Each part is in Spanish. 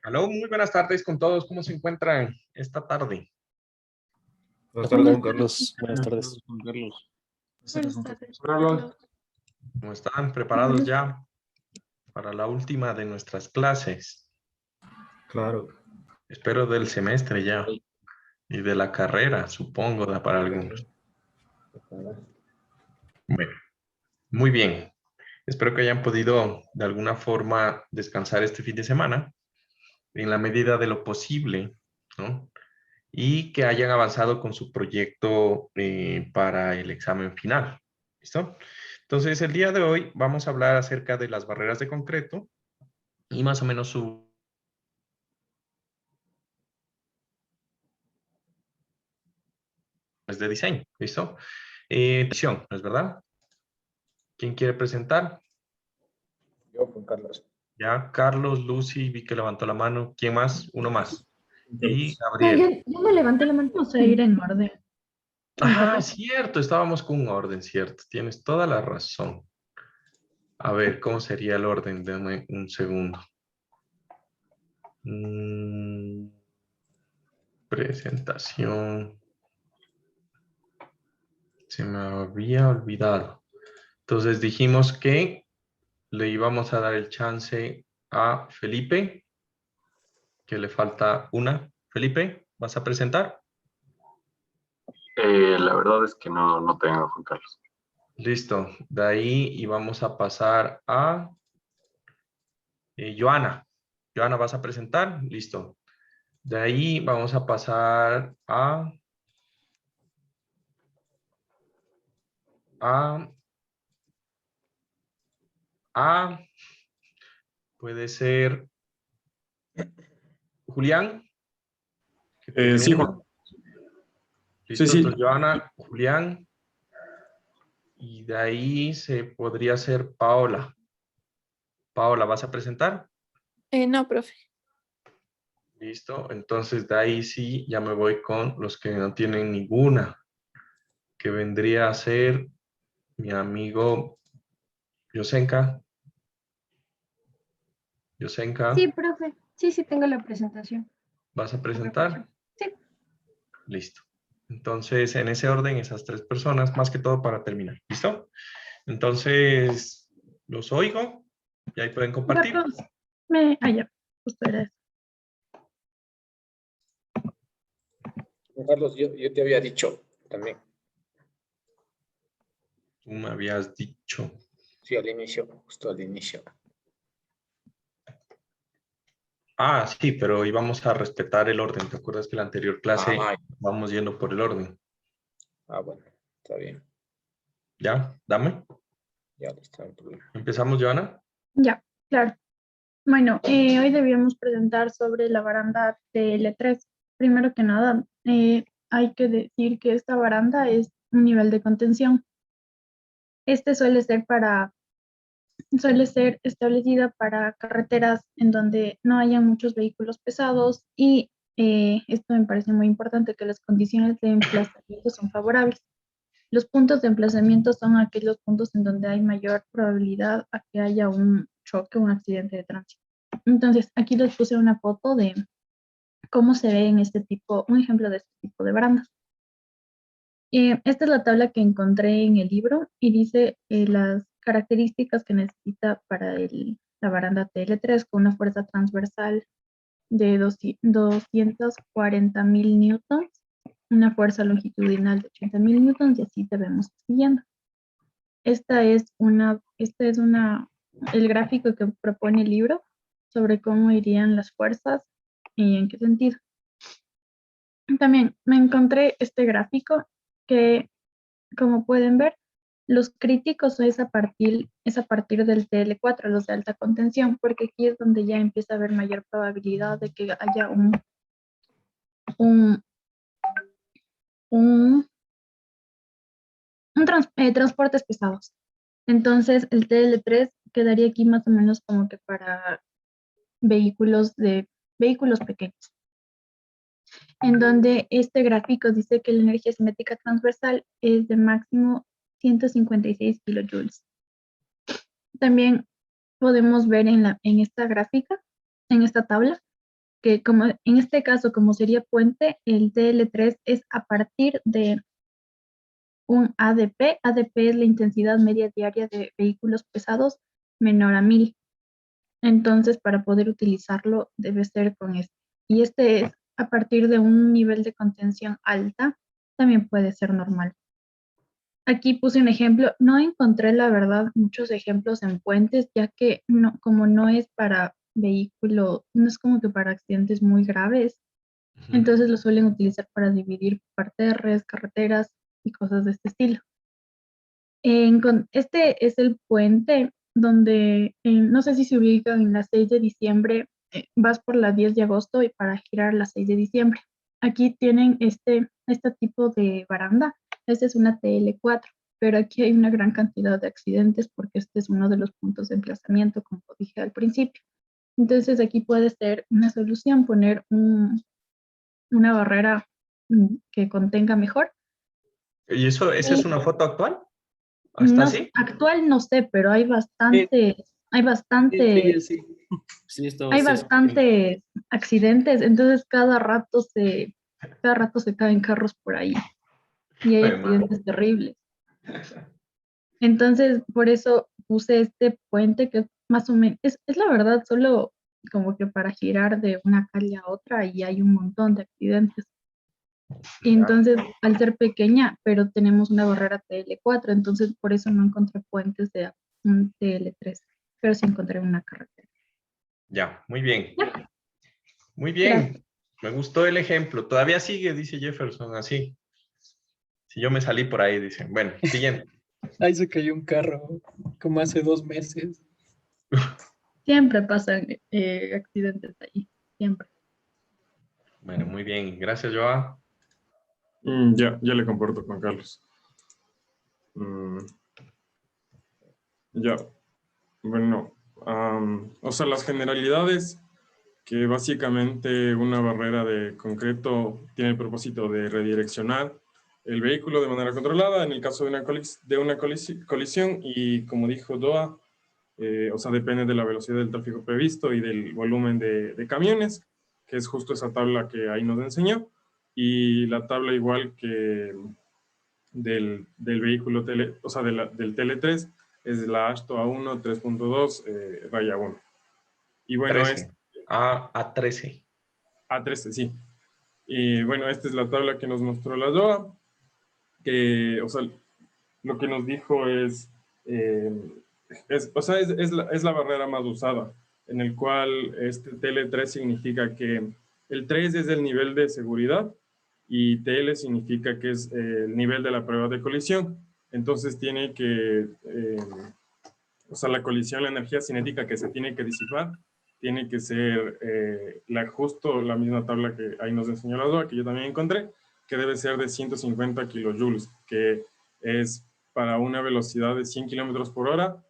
Aló, muy buenas tardes con todos. ¿Cómo se encuentran esta tarde? Buenas tardes, Juan Carlos. Buenas tardes. Juan Carlos. Buenas tardes, Carlos. ¿Cómo están? ¿Preparados ya para la última de nuestras clases? Claro. Espero del semestre ya y de la carrera, supongo, para algunos. Bueno, muy bien. Espero que hayan podido de alguna forma descansar este fin de semana en la medida de lo posible, ¿no? Y que hayan avanzado con su proyecto para el examen final. ¿Listo? Entonces, el día de hoy vamos a hablar acerca de las barreras de concreto y más o menos su de diseño. ¿Listo? Edición, ¿no es verdad? ¿Quién quiere presentar? Yo, Juan Carlos. Ya, Carlos, Lucy, vi que levantó la mano. ¿Quién más? Uno más. Y No, Gabriel. yo no levanté la mano, vamos a ir en orden. Ajá, cierto, estábamos con un orden, cierto. Tienes toda la razón. A ver, ¿cómo sería el orden? Dame un segundo. Presentación. Se me había olvidado. Entonces dijimos que le íbamos a dar el chance a Felipe, que le falta una. Felipe, ¿vas a presentar? La verdad es que no tengo, Juan Carlos. Listo. De ahí y vamos a pasar a Joana. Joana, ¿vas a presentar? Listo. De ahí vamos a pasar a puede ser Julián, que tiene Sí, una. Juan. Listo, Sí. entonces Joana, Julián, y de ahí se podría ser Paola. Paola, ¿vas a presentar? No, profe. Listo, entonces de ahí sí ya me voy con los que no tienen ninguna, que vendría a ser mi amigo Yosenka. Yosenka, Sí, profe. Sí, tengo la presentación. ¿vas a presentar? Sí. Listo. Entonces, en ese orden, esas tres personas, más que todo para terminar. ¿Listo? Entonces, los oigo y ahí pueden compartir. Carlos, ya, justo era eso. Juan Carlos, yo te había dicho también. Tú me habías dicho. Sí, al inicio, justo al inicio. Ah, sí, pero íbamos a respetar el orden. ¿Te acuerdas que la anterior clase vamos yendo por el orden? Bueno, está bien. ¿Ya? Dame. Ya está el problema. ¿Empezamos, Joana? Ya, claro. Bueno, hoy debíamos presentar sobre la baranda TL3. Primero que nada, hay que decir que esta baranda es un nivel de contención. Este suele ser establecida para carreteras en donde no haya muchos vehículos pesados y esto me parece muy importante, que las condiciones de emplazamiento son favorables. Los puntos de emplazamiento son aquellos puntos en donde hay mayor probabilidad a que haya un choque o un accidente de tránsito. Entonces, aquí les puse una foto de cómo se ve en un ejemplo de este tipo de barandas. Esta es la tabla que encontré en el libro y dice las características que necesita para la baranda TL3 con una fuerza transversal de 240.000 newtons, una fuerza longitudinal de 80.000 newtons y así te vemos siguiendo. Este es el gráfico que propone el libro sobre cómo irían las fuerzas y en qué sentido. También me encontré este gráfico que, como pueden ver, los críticos es a partir del TL4, los de alta contención, porque aquí es donde ya empieza a haber mayor probabilidad de que haya transportes pesados. Entonces, el TL3 quedaría aquí más o menos como que para vehículos pequeños, en donde este gráfico dice que la energía cinética transversal es de máximo 156 kilojoules. También podemos ver en esta gráfica, en esta tabla, que como en este caso, como sería puente, el TL3 es a partir de un ADP. ADP es la intensidad media diaria de vehículos pesados menor a 1000. Entonces, para poder utilizarlo debe ser con este. Y este es a partir de un nivel de contención alta, también puede ser normal. Aquí puse un ejemplo, no encontré la verdad muchos ejemplos en puentes, ya que no, como no es para vehículo, no es como que para accidentes muy graves, entonces lo suelen utilizar para dividir parterres, carreteras y cosas de este estilo. Este es el puente donde, no sé si se ubican en la 6 de diciembre, vas por la 10 de agosto y para girar la 6 de diciembre. Aquí tienen este tipo de baranda. Esta es una TL4, pero aquí hay una gran cantidad de accidentes porque este es uno de los puntos de emplazamiento, como dije al principio. Entonces aquí puede ser una solución poner una barrera que contenga mejor. ¿Y esa es una foto actual? ¿Hasta No, así? actual no sé, pero hay Sí, hay sí, bastantes, sí. Sí, esto hay sí. bastantes accidentes, entonces cada rato se caen carros por ahí y hay Ay, madre. accidentes terribles. Entonces, por eso puse este puente que más o menos, es la verdad, solo como que para girar de una calle a otra y hay un montón de accidentes. Y Ya, entonces, al ser pequeña, pero tenemos una barrera TL4, entonces por eso no encontré puentes de un TL3, pero sí encontré una carretera. ya, muy bien. Ya, Muy gracias. bien. Me gustó el ejemplo. Todavía sigue, dice Jefferson, así. Si yo me salí por ahí, dicen. Bueno, siguiente. Ahí se cayó un carro como hace 2 meses. Siempre pasan accidentes ahí, siempre. Bueno, muy bien. Gracias, Joa. Ya le comparto, Juan Carlos. Ya, bueno, o sea, las generalidades, que básicamente una barrera de concreto tiene el propósito de redireccionar el vehículo de manera controlada en el caso de una colisión y como dijo Doa, o sea, depende de la velocidad del tráfico previsto y del volumen de camiones, que es justo esa tabla que ahí nos enseñó, y la tabla igual que del vehículo o sea, del Tele3 es la ASTO A1 3.2 raya 1. Y bueno, es 13. A 13. A13, sí. Y bueno, esta es la tabla que nos mostró la DOA, que, o sea, lo que nos dijo eh, o sea, es la barrera más usada, en el cual este TL3 significa que el 3 es el nivel de seguridad y TL significa que es el nivel de la prueba de colisión. Entonces tiene que, o sea, la colisión, la energía cinética que se tiene que disipar, tiene que ser justo la misma tabla que ahí nos enseñó la DOA, que yo también encontré, que debe ser de 150 kilojoules, que es para una velocidad de 100 kilómetros por hora,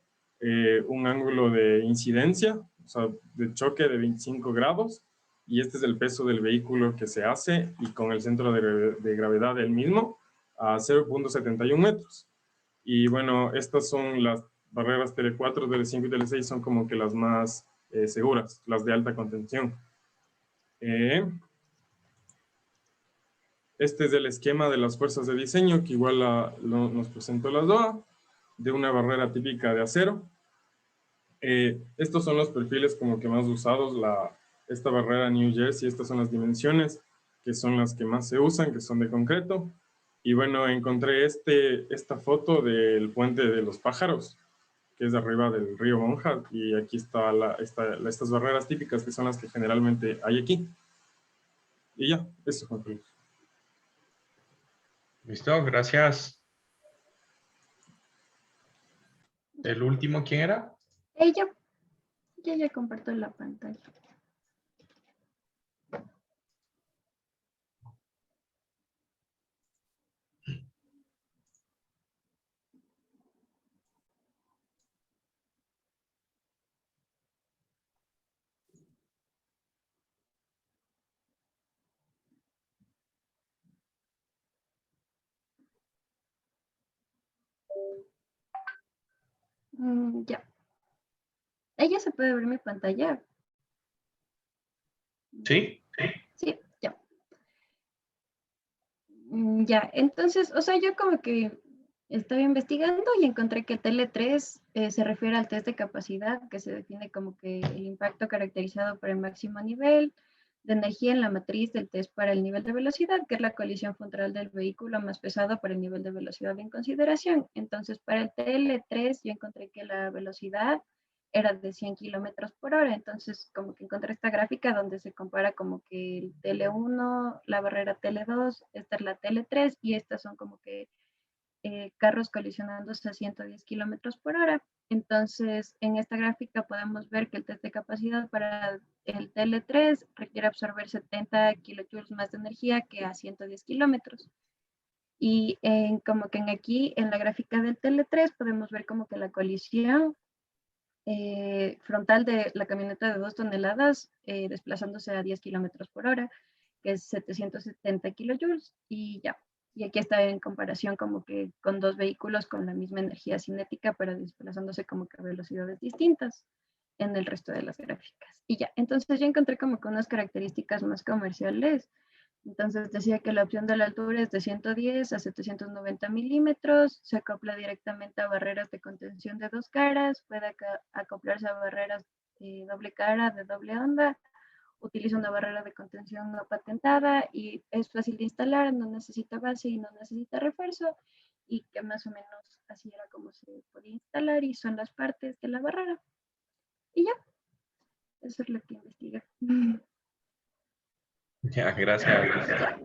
un ángulo de incidencia, o sea, de choque de 25 grados, y este es el peso del vehículo que se hace, y con el centro de gravedad del mismo, a 0.71 metros. Y bueno, estas son las barreras Tele4, Tele5 y Tele6 son como que las más seguras, las de alta contención. Este es el esquema de las fuerzas de diseño que igual nos presentó la DOA, de una barrera típica de acero. Estos son los perfiles como que más usados, esta barrera New Jersey, estas son las dimensiones que son las que más se usan, que son de concreto. Y bueno, encontré esta foto del puente de los pájaros, que es de arriba del río Monja, y aquí estas barreras típicas que son las que generalmente hay aquí. Y ya, eso, Juan Carlos. ¿Listo? Gracias. ¿El último quién era? Yo ya comparto la pantalla. Ya. Ella se puede ver mi pantalla. ¿Sí? Sí, ya. Ya, entonces, o sea, yo como que estaba investigando y encontré que TL3 se refiere al test de capacidad, que se define como que el impacto caracterizado por el máximo nivel de energía en la matriz del test para el nivel de velocidad, que es la colisión frontal del vehículo más pesado por el nivel de velocidad en consideración. Entonces, para el TL3 yo encontré que la velocidad era de 100 kilómetros por hora. Entonces, como que encontré esta gráfica donde se compara como que el TL1, la barrera TL2, esta es la TL3 y estas son como que carros colisionándose a 110 kilómetros por hora. Entonces, en esta gráfica podemos ver que el test de capacidad para el TL3 requiere absorber 70 kilojoules más de energía que a 110 kilómetros. Y como que aquí, en la gráfica del TL3, podemos ver como que la colisión frontal de la camioneta de 2 toneladas desplazándose a 10 kilómetros por hora, que es 770 kilojoules, y ya. Y aquí está en comparación como que con dos vehículos con la misma energía cinética, pero desplazándose como que a velocidades distintas en el resto de las gráficas. Y ya, entonces ya encontré como que unas características más comerciales. Entonces decía que la opción de la altura es de 110 a 790 milímetros, se acopla directamente a barreras de contención de dos caras, puede acoplarse a barreras de doble cara, de doble onda, utiliza una barrera de contención no patentada y es fácil de instalar, no necesita base y no necesita refuerzo, y que más o menos así era como se podía instalar y son las partes de la barrera. Y ya, eso es lo que investigué. Ya, gracias.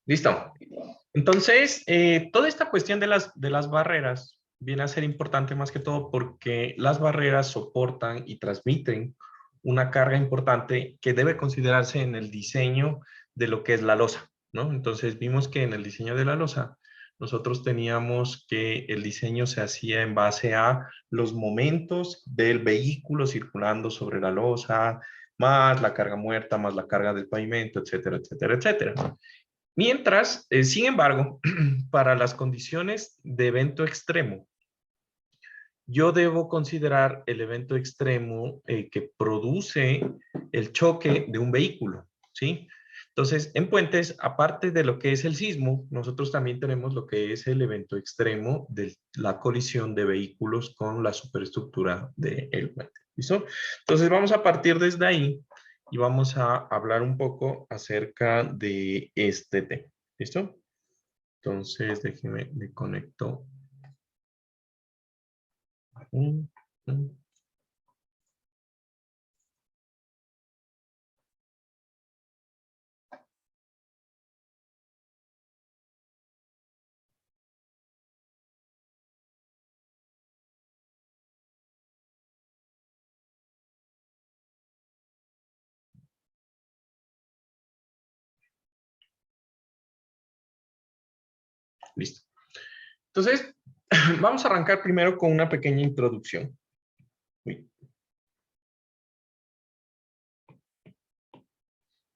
Listo. Entonces, toda esta cuestión de las barreras viene a ser importante más que todo porque las barreras soportan y transmiten una carga importante que debe considerarse en el diseño de lo que es la losa, ¿no? Entonces, vimos que en el diseño de la losa nosotros teníamos que el diseño se hacía en base a los momentos del vehículo circulando sobre la losa, más la carga muerta, más la carga del pavimento, etcétera, etcétera, etcétera. Mientras, sin embargo, para las condiciones de evento extremo, yo debo considerar el evento extremo que produce el choque de un vehículo, ¿sí? Entonces, en puentes, aparte de lo que es el sismo, nosotros también tenemos lo que es el evento extremo de la colisión de vehículos con la superestructura del puente, ¿listo? Entonces, vamos a partir desde ahí y vamos a hablar un poco acerca de este tema, ¿listo? Entonces, déjeme, me conecto. Listo. Entonces, vamos a arrancar primero con una pequeña introducción.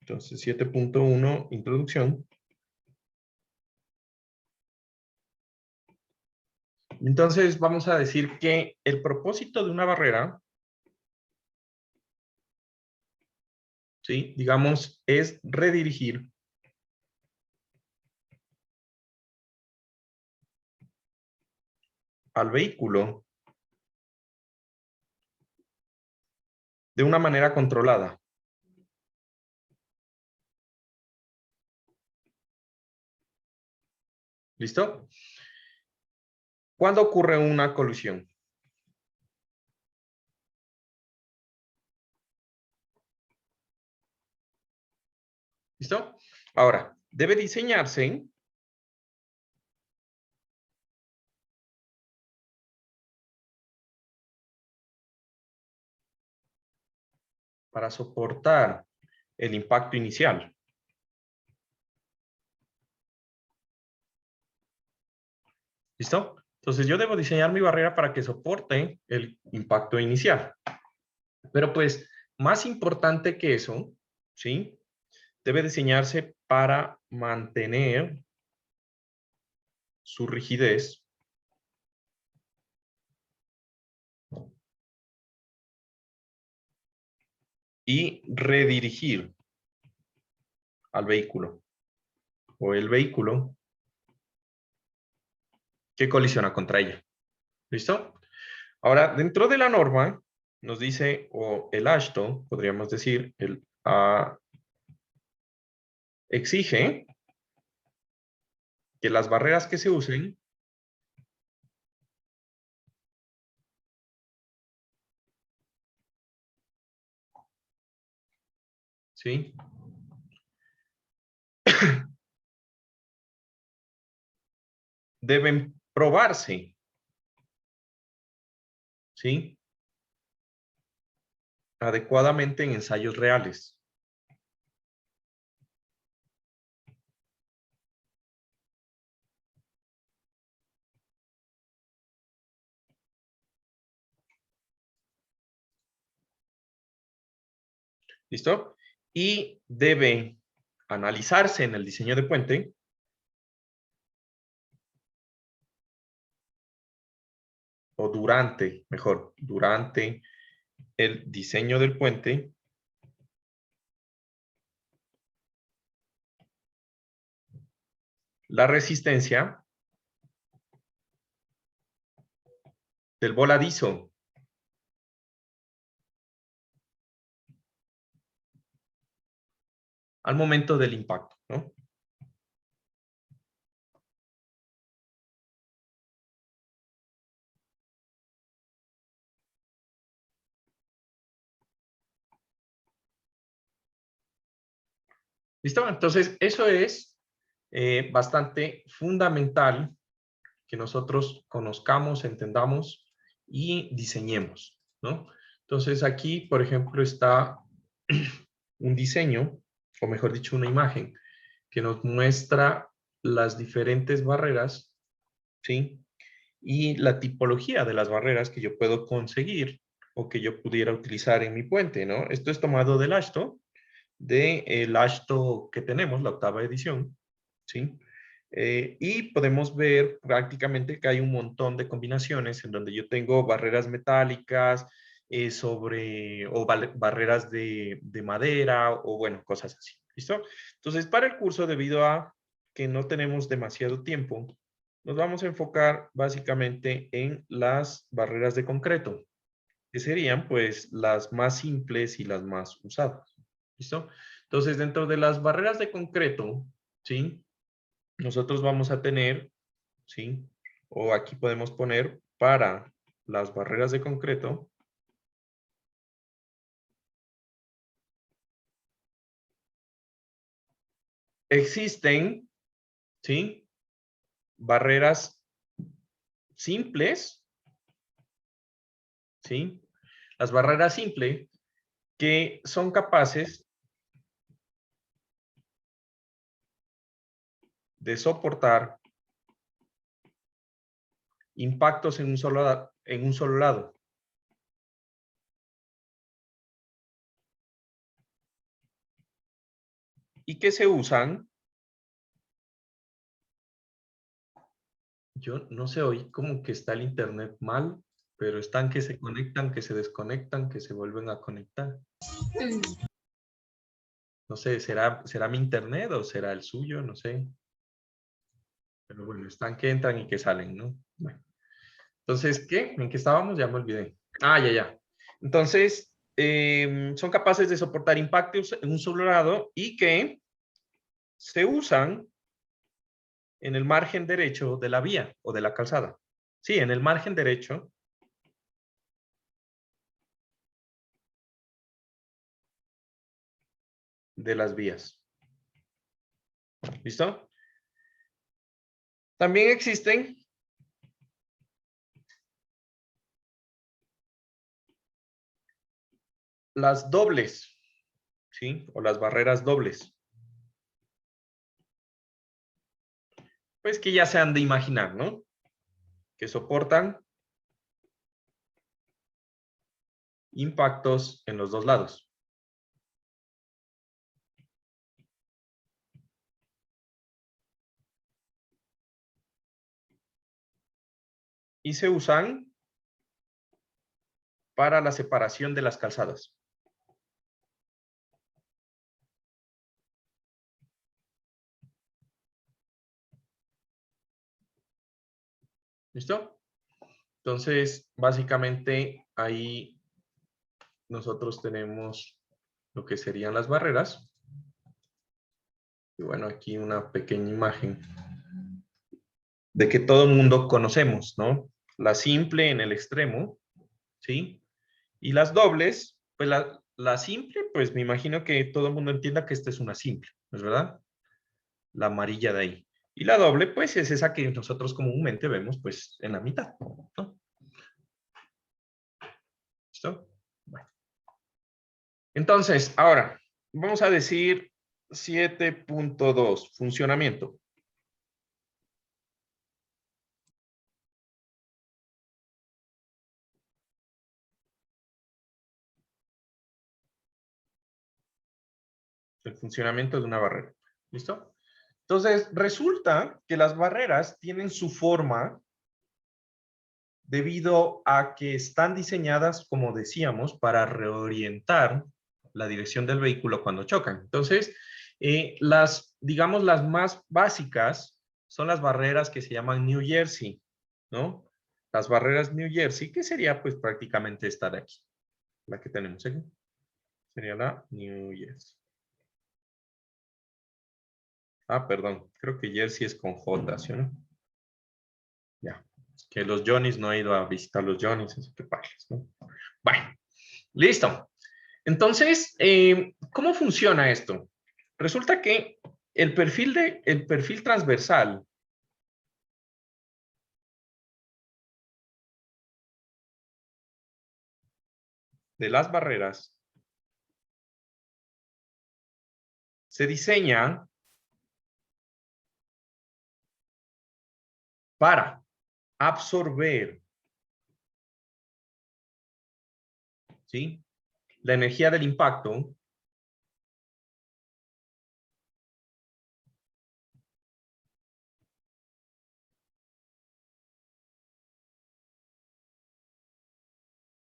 Entonces, 7.1, introducción. Entonces, vamos a decir que el propósito de una barrera, ¿sí? Digamos, es redirigir al vehículo de una manera controlada. ¿Listo? ¿Cuándo ocurre una colisión? ¿Listo? Ahora, debe diseñarse para soportar el impacto inicial. ¿Listo? Entonces yo debo diseñar mi barrera para que soporte el impacto inicial. Pero pues, más importante que eso, ¿sí? Debe diseñarse para mantener su rigidez y redirigir al vehículo o el vehículo que colisiona contra ella. ¿Listo? Ahora, dentro de la norma, nos dice, o el AASHTO, podríamos decir, exige que las barreras que se usen ¿sí? Deben probarse, ¿sí? Adecuadamente en ensayos reales. ¿Listo? Y debe analizarse en el diseño de puente o durante el diseño del puente la resistencia del voladizo al momento del impacto, ¿no? ¿Listo? Entonces, eso es bastante fundamental que nosotros conozcamos, entendamos y diseñemos, ¿no? Entonces, aquí, por ejemplo, está un diseño, o mejor dicho, una imagen, que nos muestra las diferentes barreras, ¿sí? Y la tipología de las barreras que yo puedo conseguir o que yo pudiera utilizar en mi puente, ¿no? Esto es tomado del AASHTO, del AASHTO que tenemos, la 8ª edición, ¿sí? Y podemos ver prácticamente que hay un montón de combinaciones en donde yo tengo barreras metálicas, barreras de madera, o bueno, cosas así, ¿listo? Entonces, para el curso, debido a que no tenemos demasiado tiempo, nos vamos a enfocar básicamente en las barreras de concreto, que serían pues las más simples y las más usadas, ¿listo? Entonces, dentro de las barreras de concreto, ¿sí? Nosotros vamos a tener, ¿sí? O aquí podemos poner para las barreras de concreto, existen, ¿sí? Barreras simples, ¿sí? Las barreras simples que son capaces de soportar impactos en un solo lado. Y que se usan, yo no sé hoy como que está el internet mal, pero están que se conectan, que se desconectan, que se vuelven a conectar. No sé, ¿será mi internet o será el suyo? No sé. Pero bueno, están que entran y que salen, ¿no? Bueno. Entonces, ¿qué? ¿En qué estábamos? Ya me olvidé. Ah, ya. Entonces, son capaces de soportar impactos en un solo lado y que se usan en el margen derecho de la vía o de la calzada. Sí, en el margen derecho de las vías. ¿Listo? También existen las dobles, ¿sí? O las barreras dobles. Pues que ya se han de imaginar, ¿no? Que soportan impactos en los dos lados. Y se usan para la separación de las calzadas. ¿Listo? Entonces, básicamente, ahí nosotros tenemos lo que serían las barreras. Y bueno, aquí una pequeña imagen de que todo el mundo conocemos, ¿no? La simple en el extremo, ¿sí? Y las dobles, pues la simple, pues me imagino que todo el mundo entienda que esta es una simple, ¿no es verdad? La amarilla de ahí. Y la doble, pues es esa que nosotros comúnmente vemos, pues en la mitad, ¿no? ¿Listo? Bueno. Entonces, ahora, vamos a decir 7.2, funcionamiento. El funcionamiento de una barrera. ¿Listo? Entonces, resulta que las barreras tienen su forma debido a que están diseñadas, como decíamos, para reorientar la dirección del vehículo cuando chocan. Entonces, digamos, las más básicas son las barreras que se llaman New Jersey, ¿no? Las barreras New Jersey, que sería pues prácticamente esta de aquí, la que tenemos aquí. Sería la New Jersey. Ah, perdón, creo que Jersey es con J, ¿sí o no? Ya, que los Johnny's no he ido a visitar los Johnny's, así que pares, ¿no? Bueno, listo. Entonces, ¿cómo funciona esto? Resulta que el perfil transversal de las barreras se diseña para absorber, ¿sí?, la energía del impacto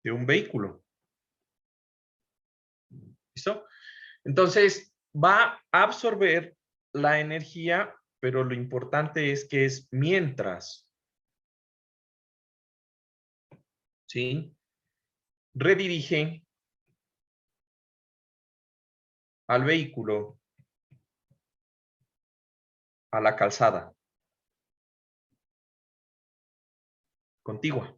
de un vehículo. ¿Listo? Entonces, va a absorber la energía, pero lo importante es que es mientras, ¿sí?, redirige al vehículo a la calzada contigua.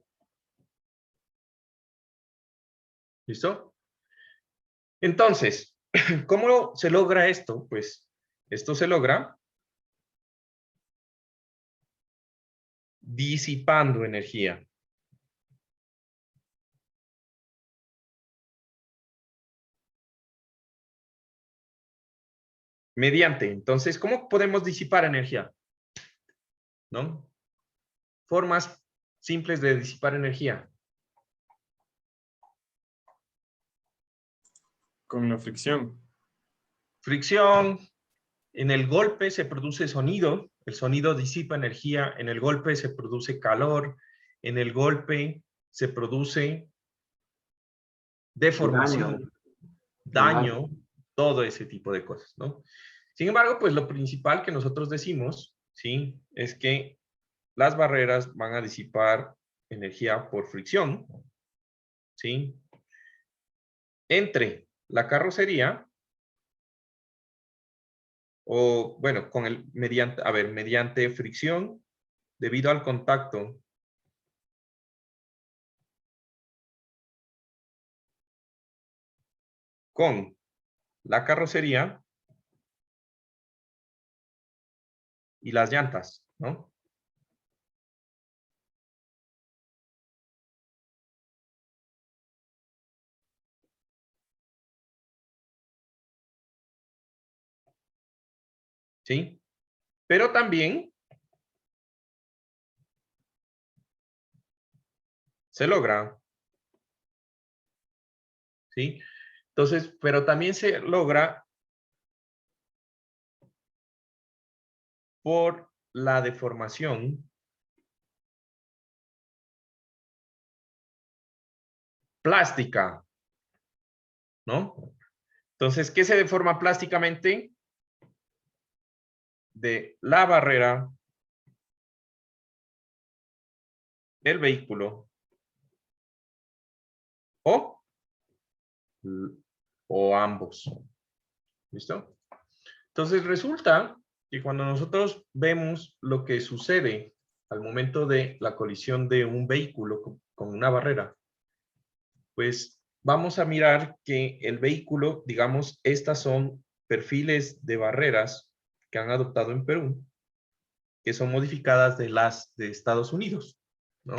¿Listo? Entonces, ¿cómo se logra esto? Pues esto se logra disipando energía. Mediante. Entonces, ¿cómo podemos disipar energía? ¿No? Formas simples de disipar energía. Con la fricción. Fricción. En el golpe se produce sonido. El sonido disipa energía. En el golpe se produce calor. En el golpe se produce deformación, daño, todo ese tipo de cosas, ¿no? Sin embargo, pues lo principal que nosotros decimos, ¿sí?, es que las barreras van a disipar energía por fricción, ¿sí?, entre la carrocería o, bueno, mediante fricción debido al contacto con la carrocería y las llantas, ¿no? ¿Sí? Pero también se logra, ¿sí? Entonces, pero también se logra por la deformación plástica, ¿no? Entonces, ¿qué se deforma plásticamente? De la barrera el vehículo o ambos. ¿Listo? Entonces resulta que cuando nosotros vemos lo que sucede al momento de la colisión de un vehículo con una barrera, pues vamos a mirar que el vehículo, digamos, estas son perfiles de barreras que han adoptado en Perú, que son modificadas de las de Estados Unidos, ¿no?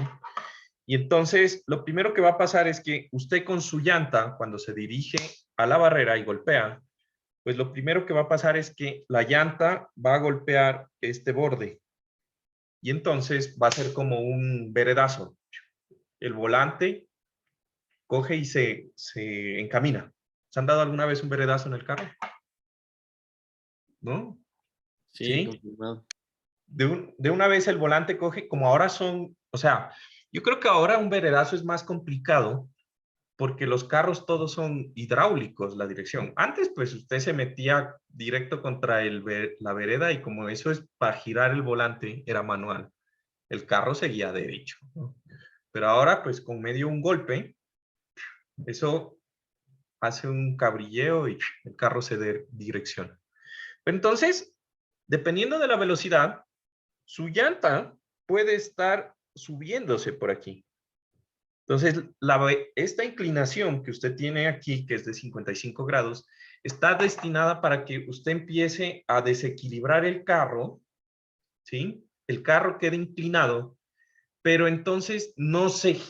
Y entonces, lo primero que va a pasar es que usted con su llanta, cuando se dirige a la barrera y golpea, pues lo primero que va a pasar es que la llanta va a golpear este borde. Y entonces va a ser como un veredazo. El volante coge y se encamina. ¿Se han dado alguna vez un veredazo en el carro? ¿No? Sí, ¿Sí? confirmado. De una vez el volante coge, como ahora son, o sea, yo creo que ahora un veredazo es más complicado porque los carros todos son hidráulicos, la dirección. Antes, pues usted se metía directo contra la vereda y como eso es para girar el volante, era manual. El carro seguía derecho, ¿no? Pero ahora, pues con medio un golpe, eso hace un cabrilleo y el carro se direcciona. Entonces, dependiendo de la velocidad, su llanta puede estar subiéndose por aquí. Entonces, esta inclinación que usted tiene aquí, que es de 55 grados, está destinada para que usted empiece a desequilibrar el carro, ¿sí? El carro quede inclinado, pero entonces no se,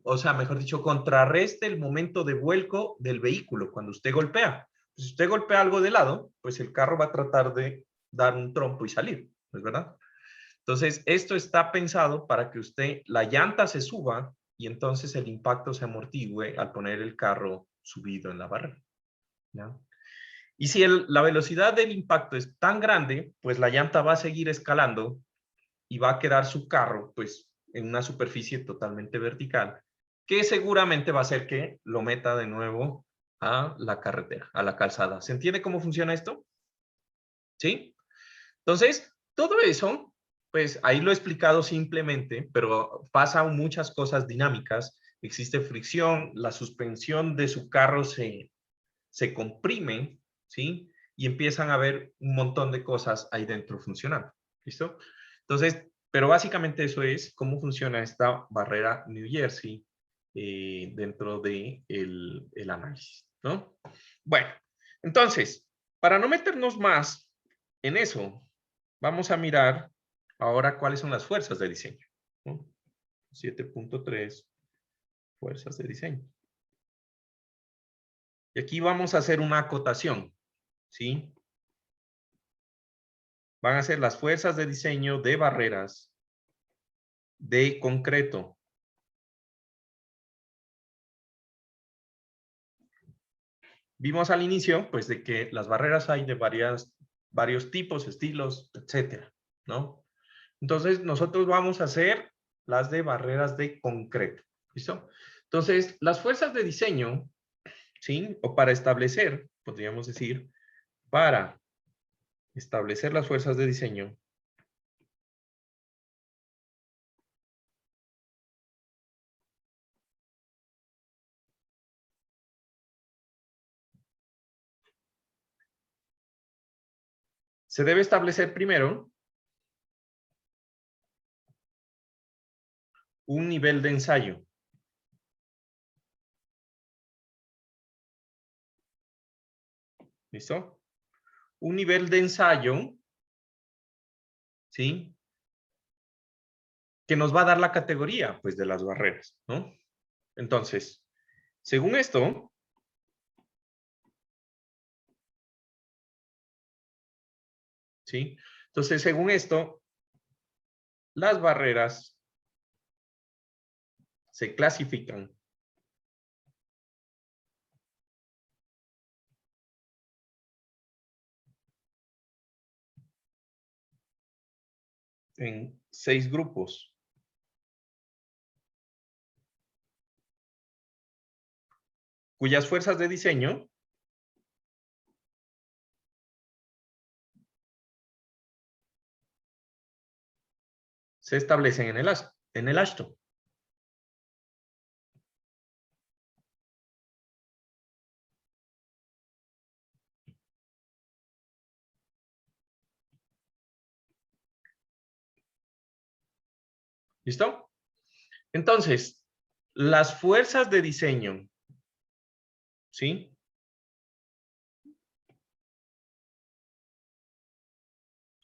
o sea, mejor dicho, contrarreste el momento de vuelco del vehículo cuando usted golpea. Si usted golpea algo de lado, pues el carro va a tratar de dar un trompo y salir, ¿no es verdad? Entonces, esto está pensado para que usted, la llanta se suba y entonces el impacto se amortigüe al poner el carro subido en la barrera, ¿no? Y si la velocidad del impacto es tan grande, pues la llanta va a seguir escalando y va a quedar su carro, pues, en una superficie totalmente vertical, que seguramente va a hacer que lo meta de nuevo a la carretera, a la calzada. ¿Se entiende cómo funciona esto? ¿Sí? Entonces, todo eso, pues ahí lo he explicado simplemente, pero pasan muchas cosas dinámicas. Existe fricción, la suspensión de su carro se comprime, ¿sí? Y empiezan a haber un montón de cosas ahí dentro funcionando. ¿Listo? Entonces, pero básicamente eso es cómo funciona esta barrera New Jersey dentro de el análisis, ¿no? Bueno, entonces, para no meternos más en eso, vamos a mirar ahora cuáles son las fuerzas de diseño, ¿no? 7.3, fuerzas de diseño. Y aquí vamos a hacer una acotación, ¿sí? Van a ser las fuerzas de diseño de barreras de concreto. Vimos al inicio, pues, de que las barreras hay de varios tipos, estilos, etcétera, ¿no? Entonces, nosotros vamos a hacer las de barreras de concreto, ¿listo? Entonces, las fuerzas de diseño, ¿sí? O para establecer, podríamos decir, para establecer las fuerzas de diseño, se debe establecer primero un nivel de ensayo. ¿Listo? Un nivel de ensayo, ¿sí? Que nos va a dar la categoría, pues, de las barreras, ¿no? Entonces, según esto, ¿sí? Entonces, según esto, las barreras se clasifican en 6 grupos. Cuyas fuerzas de diseño se establecen en en el ashto. ¿Listo? Entonces, las fuerzas de diseño, ¿sí?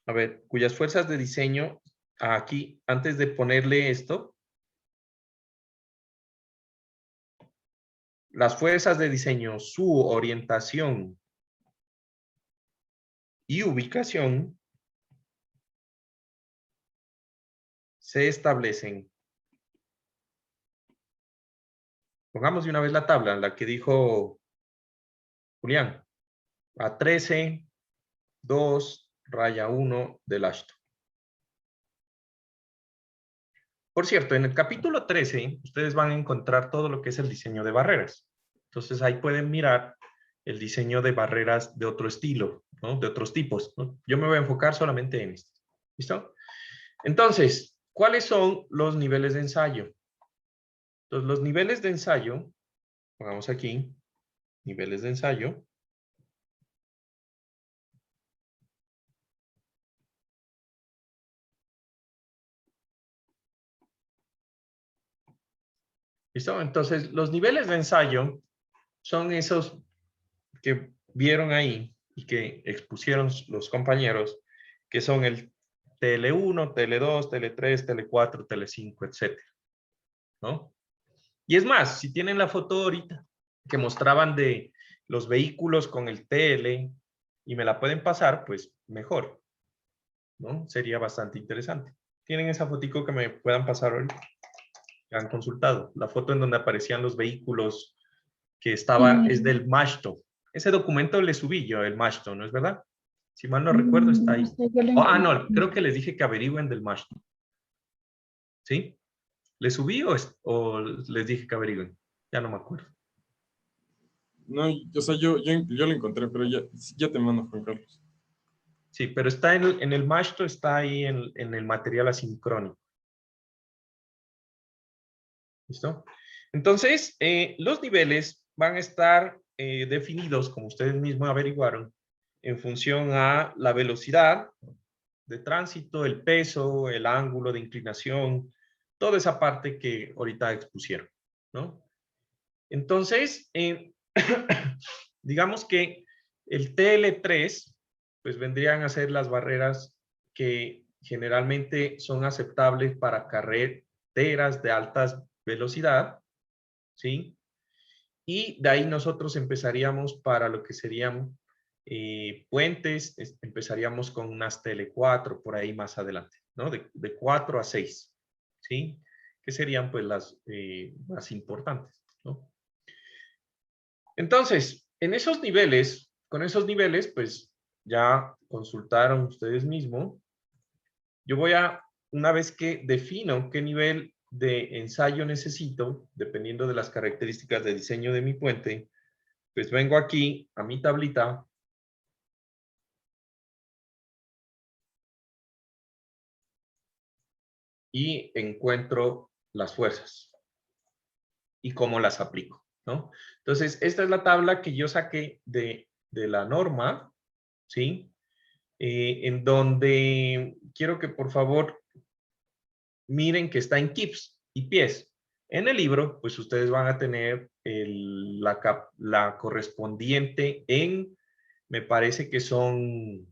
A ver, cuyas fuerzas de diseño, aquí, antes de ponerle esto, las fuerzas de diseño, su orientación y ubicación se establecen. Pongamos de una vez la tabla, la que dijo Julián. A 13, 2, raya 1 del ashto. Por cierto, en el capítulo 13, ustedes van a encontrar todo lo que es el diseño de barreras. Entonces ahí pueden mirar el diseño de barreras de otro estilo, ¿no? De otros tipos, ¿no? Yo me voy a enfocar solamente en esto. ¿Listo? Entonces, ¿cuáles son los niveles de ensayo? Entonces, los niveles de ensayo, pongamos aquí, niveles de ensayo. ¿Listo? Entonces, los niveles de ensayo son esos que vieron ahí y que expusieron los compañeros, que son el TL1, TL2, TL3, TL4, TL5, etcétera, ¿no? Y es más, si tienen la foto ahorita que mostraban de los vehículos con el TL y me la pueden pasar, pues mejor, ¿no? Sería bastante interesante. ¿Tienen esa fotico que me puedan pasar ahorita? Que han consultado. La foto en donde aparecían los vehículos que estaba, es del Mashto. Ese documento le subí yo, el Mashto, ¿no es verdad? Si mal no recuerdo, está ahí. No sé, yo lo No, encontré. creo que les dije que averigüen del Mashto. ¿Sí? ¿Les subí o les dije que averigüen? Ya no me acuerdo. No, o sea, yo lo encontré, pero ya te mando, Juan Carlos. Sí, pero está en el Mashto, está ahí en el material asincrónico. ¿Listo? Entonces, los niveles van a estar definidos, como ustedes mismos averiguaron, en función a la velocidad de tránsito, el peso, el ángulo de inclinación, toda esa parte que ahorita expusieron, ¿no? Entonces, digamos que el TL3, pues vendrían a ser las barreras que generalmente son aceptables para carreteras de alta velocidad, ¿sí? Y de ahí nosotros empezaríamos para lo que serían puentes, empezaríamos con unas TL4 por ahí más adelante, ¿no? De 4 a 6, ¿sí? Que serían pues las más importantes, ¿no? Entonces, en esos niveles, con esos niveles, pues ya consultaron ustedes mismos. Yo voy a, una vez que defino qué nivel de ensayo necesito, dependiendo de las características de diseño de mi puente, pues vengo aquí a mi tablita y encuentro las fuerzas y cómo las aplico, ¿no? Entonces, esta es la tabla que yo saqué de la norma, ¿sí? En donde quiero que por favor miren que está en kips y pies. En el libro, pues ustedes van a tener la correspondiente en, me parece que son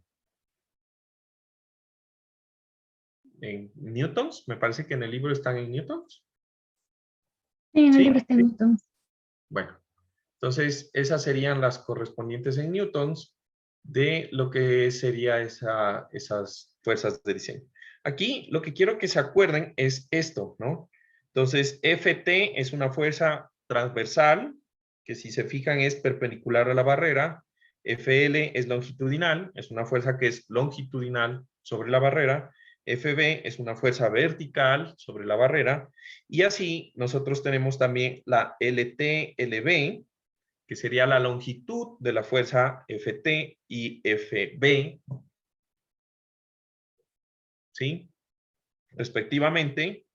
en newtons, me parece que en el libro están en newtons. Sí, en el libro ¿Sí? está en Newton. Bueno, entonces esas serían las correspondientes en newtons de lo que sería esas fuerzas de diseño. Aquí lo que quiero que se acuerden es esto, ¿no? Entonces, Ft es una fuerza transversal, que si se fijan es perpendicular a la barrera. Fl es longitudinal, es una fuerza que es longitudinal sobre la barrera. Fb es una fuerza vertical sobre la barrera. Y así nosotros tenemos también la Lt-Lb, que sería la longitud de la fuerza Ft y Fb, ¿sí? Respectivamente.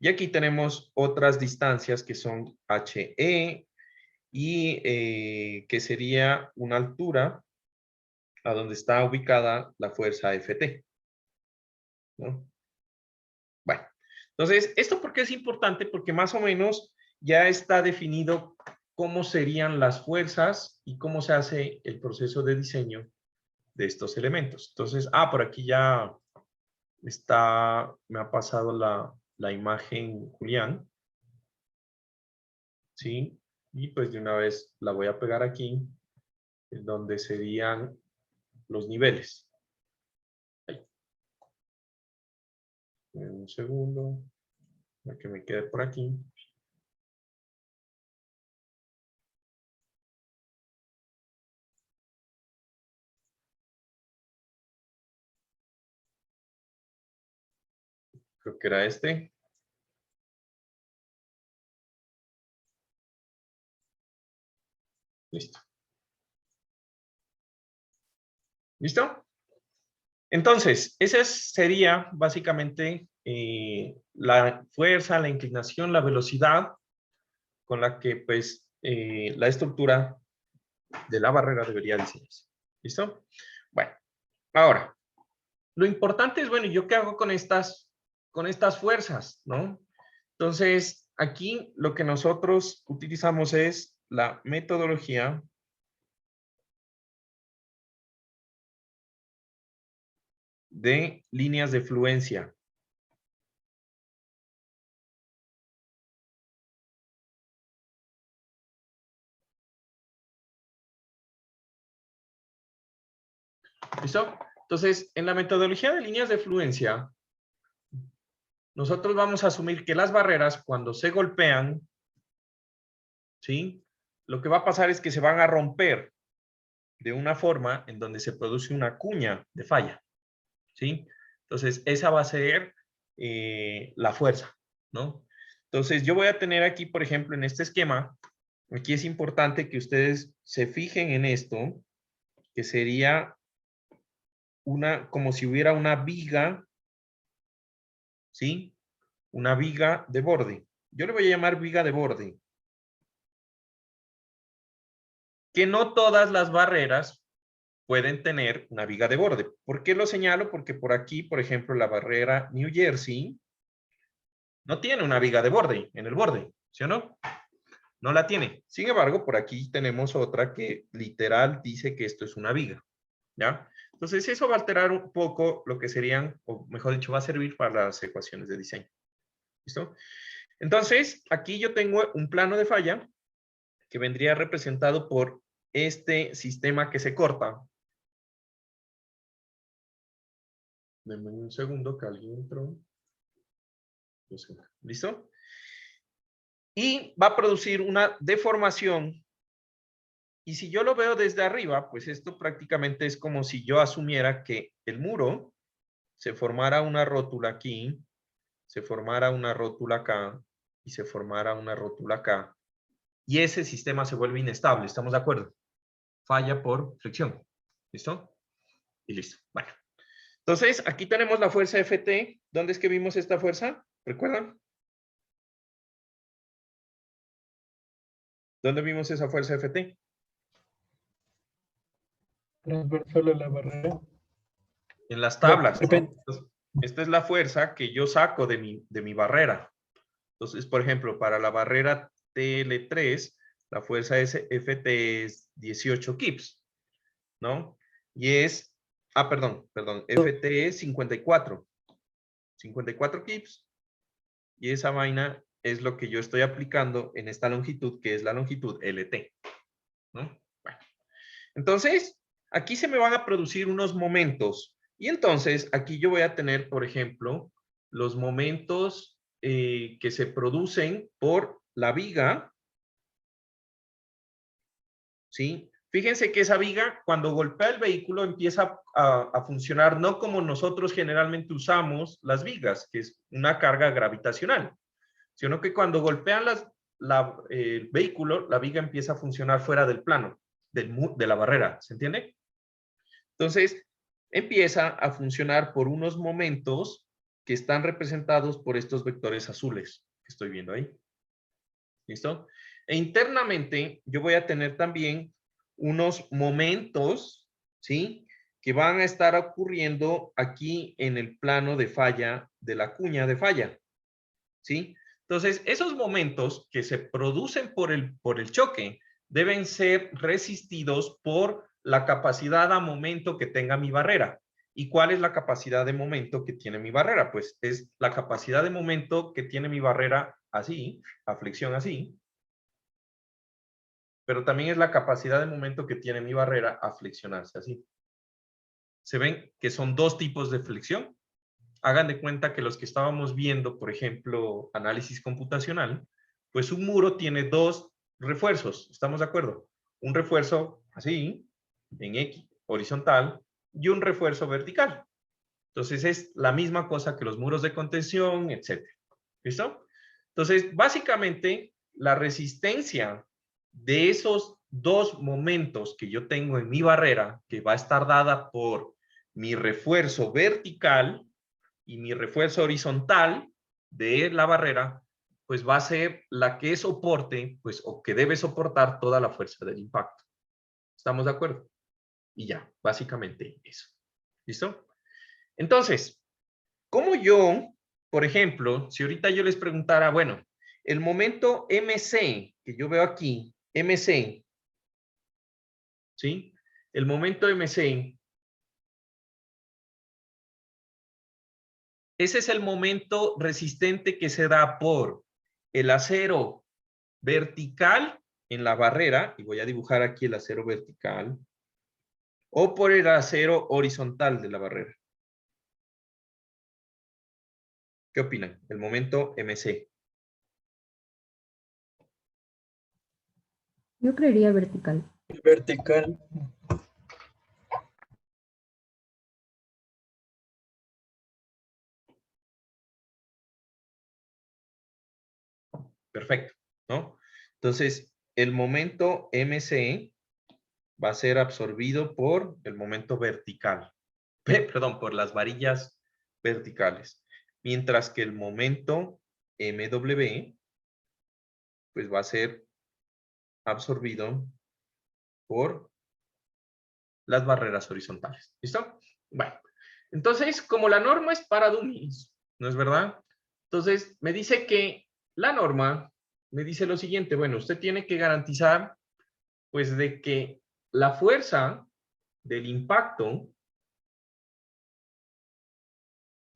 Y aquí tenemos otras distancias que son HE y que sería una altura a donde está ubicada la fuerza FT, ¿no? Bueno, entonces, ¿esto por qué es importante? Porque más o menos ya está definido cómo serían las fuerzas y cómo se hace el proceso de diseño de estos elementos. Entonces, por aquí ya está, me ha pasado la imagen Julián. ¿Sí? Y pues de una vez la voy a pegar aquí, en donde serían los niveles. Ahí. Un segundo, para que me quede por aquí. Creo que era este. Listo. ¿Listo? Entonces, esa sería básicamente la fuerza, la inclinación, la velocidad con la que pues la estructura de la barrera debería diseñarse. ¿Listo? Bueno, ahora, lo importante es, bueno, ¿yo qué hago con estas fuerzas, no? Entonces, aquí lo que nosotros utilizamos es la metodología de líneas de fluencia. ¿Listo? Entonces, en la metodología de líneas de fluencia, nosotros vamos a asumir que las barreras, cuando se golpean, ¿sí? Lo que va a pasar es que se van a romper de una forma en donde se produce una cuña de falla, ¿sí? Entonces, esa va a ser la fuerza, ¿no? Entonces, yo voy a tener aquí, por ejemplo, en este esquema, aquí es importante que ustedes se fijen en esto, que sería como si hubiera una viga, ¿sí? Una viga de borde. Yo le voy a llamar viga de borde. Que no todas las barreras pueden tener una viga de borde. ¿Por qué lo señalo? Porque por aquí, por ejemplo, la barrera New Jersey no tiene una viga de borde en el borde, ¿sí o no? No la tiene. Sin embargo, por aquí tenemos otra que literal dice que esto es una viga, ¿ya? Entonces, eso va a alterar un poco lo que serían, o mejor dicho, va a servir para las ecuaciones de diseño. ¿Listo? Entonces, aquí yo tengo un plano de falla que vendría representado por este sistema que se corta. Denme un segundo que alguien entró. ¿Listo? Y va a producir una deformación. Y si yo lo veo desde arriba, pues esto prácticamente es como si yo asumiera que el muro se formara una rótula aquí, se formara una rótula acá y se formara una rótula acá. Y ese sistema se vuelve inestable, ¿estamos de acuerdo? Falla por fricción. ¿Listo? Y listo. Bueno. Entonces, aquí tenemos la fuerza FT. ¿Dónde es que vimos esta fuerza? ¿Recuerdan? ¿Dónde vimos esa fuerza FT? Transversal a la barrera. En las tablas, ¿no? Depende. Entonces, esta es la fuerza que yo saco de mi barrera. Entonces, por ejemplo, para la barrera TL3, la fuerza FT es 18 kips, ¿no? Y es, perdón, FT es 54. 54 kips. Y esa vaina es lo que yo estoy aplicando en esta longitud, que es la longitud LT, ¿no? Bueno. Entonces, aquí se me van a producir unos momentos. Y entonces, aquí yo voy a tener, por ejemplo, los momentos que se producen por la viga. ¿Sí? Fíjense que esa viga, cuando golpea el vehículo, empieza a funcionar no como nosotros generalmente usamos las vigas, que es una carga gravitacional, sino que cuando golpean el vehículo, la viga empieza a funcionar fuera del plano, de la barrera, ¿se entiende? Entonces, empieza a funcionar por unos momentos que están representados por estos vectores azules que estoy viendo ahí. ¿Listo? E internamente yo voy a tener también unos momentos, ¿sí? Que van a estar ocurriendo aquí en el plano de falla, de la cuña de falla, ¿sí? Entonces, esos momentos que se producen por el choque deben ser resistidos por la capacidad a momento que tenga mi barrera. ¿Y cuál es la capacidad de momento que tiene mi barrera? Pues es la capacidad de momento que tiene mi barrera así, a flexión así, pero también es la capacidad de momento que tiene mi barrera a flexionarse así. ¿Se ven que son dos tipos de flexión? Hagan de cuenta que los que estábamos viendo, por ejemplo, análisis computacional, pues un muro tiene dos refuerzos, ¿estamos de acuerdo? Un refuerzo así, en X, horizontal, y un refuerzo vertical. Entonces es la misma cosa que los muros de contención, etc. ¿Listo? Entonces, básicamente, la resistencia de esos dos momentos que yo tengo en mi barrera, que va a estar dada por mi refuerzo vertical y mi refuerzo horizontal de la barrera, pues va a ser la que soporte, pues, o que debe soportar toda la fuerza del impacto. ¿Estamos de acuerdo? Y ya, básicamente eso. ¿Listo? Entonces, ¿cómo yo, por ejemplo, si ahorita yo les preguntara, bueno, el momento MC que yo veo aquí, MC, ¿sí? El momento MC, ese es el momento resistente que se da por el acero vertical en la barrera, y voy a dibujar aquí el acero vertical, o por el acero horizontal de la barrera. ¿Qué opinan? El momento MC. Yo creería vertical. Vertical. Perfecto, ¿no? Entonces, el momento MC va a ser absorbido por el momento vertical. Perdón, por las varillas verticales. Mientras que el momento MW, pues va a ser absorbido por las barreras horizontales. ¿Listo? Bueno, entonces, como la norma es para dummies, ¿no es verdad? Entonces, me dice que la norma me dice lo siguiente, bueno, usted tiene que garantizar, pues, de que la fuerza del impacto,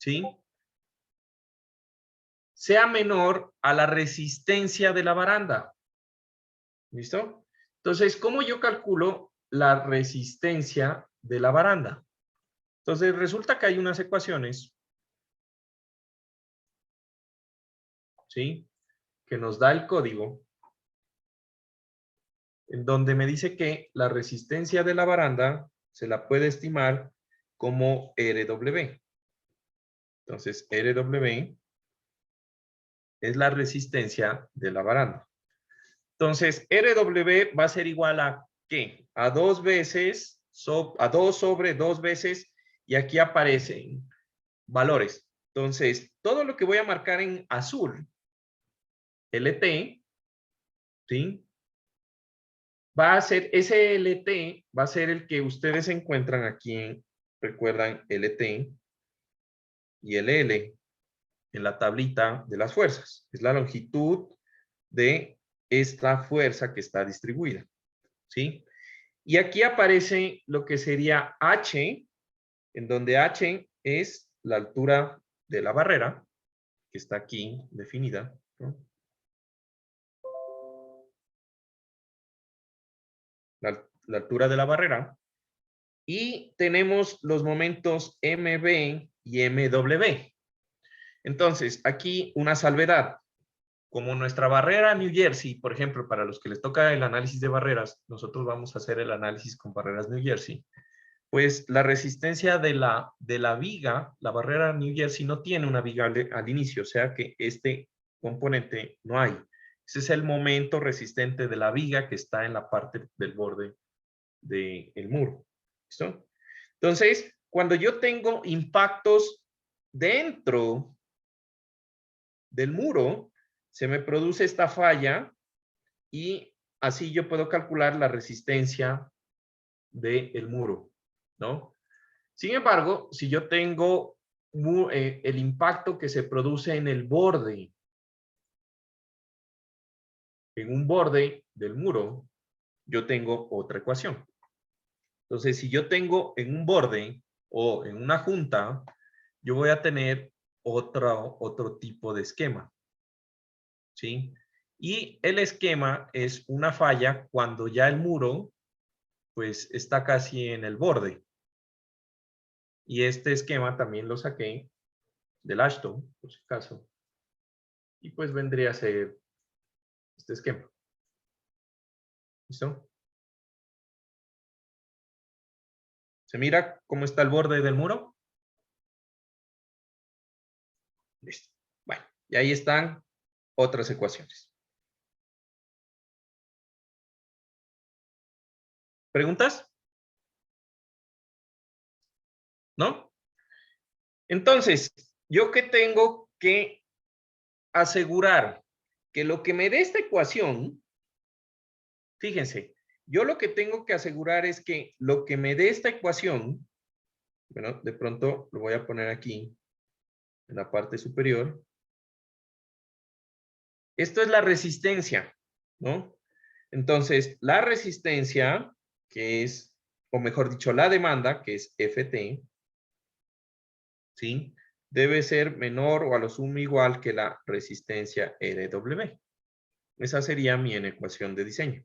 ¿sí?, sea menor a la resistencia de la baranda. ¿Listo? Entonces, ¿cómo yo calculo la resistencia de la baranda? Entonces, resulta que hay unas ecuaciones, ¿sí?, que nos da el código, en donde me dice que la resistencia de la baranda se la puede estimar como RW. Entonces, RW es la resistencia de la baranda. Entonces, RW va a ser igual a ¿qué? A 2 veces, a 2 sobre 2 veces, y aquí aparecen valores. Entonces, todo lo que voy a marcar en azul, LT, ¿sí?, va a ser, ese LT va a ser el que ustedes encuentran aquí en, recuerdan, LT y LL en la tablita de las fuerzas. Es la longitud de esta fuerza que está distribuida, ¿sí? Y aquí aparece lo que sería H, en donde H es la altura de la barrera, que está aquí definida, ¿no? La altura de la barrera. Y tenemos los momentos MB y MW. Entonces, aquí una salvedad. Como nuestra barrera New Jersey, por ejemplo, para los que les toca el análisis de barreras, nosotros vamos a hacer el análisis con barreras New Jersey. Pues la resistencia de la viga, la barrera New Jersey no tiene una viga al inicio, o sea que este componente no hay. Ese es el momento resistente de la viga que está en la parte del borde del muro. ¿Listo? Entonces, cuando yo tengo impactos dentro del muro se me produce esta falla y así yo puedo calcular la resistencia del muro, ¿no? Sin embargo, si yo tengo el impacto que se produce en el borde, en un borde del muro, yo tengo otra ecuación. Entonces, si yo tengo en un borde o en una junta, yo voy a tener otro tipo de esquema, ¿sí? Y el esquema es una falla cuando ya el muro, pues, está casi en el borde. Y este esquema también lo saqué del Ashton, por si acaso. Y pues vendría a ser este esquema. ¿Listo? ¿Se mira cómo está el borde del muro? Listo. Bueno, y ahí están otras ecuaciones. ¿Preguntas? ¿No? Entonces, ¿yo qué tengo que asegurar? Que lo que me dé esta ecuación, fíjense, yo lo que tengo que asegurar es que lo que me dé esta ecuación, bueno, de pronto lo voy a poner aquí, en la parte superior. Esto es la resistencia, ¿no? Entonces, la resistencia, que es, o mejor dicho, la demanda, que es FT, ¿sí? Debe ser menor o a lo sumo igual que la resistencia RW. Esa sería mi ecuación de diseño.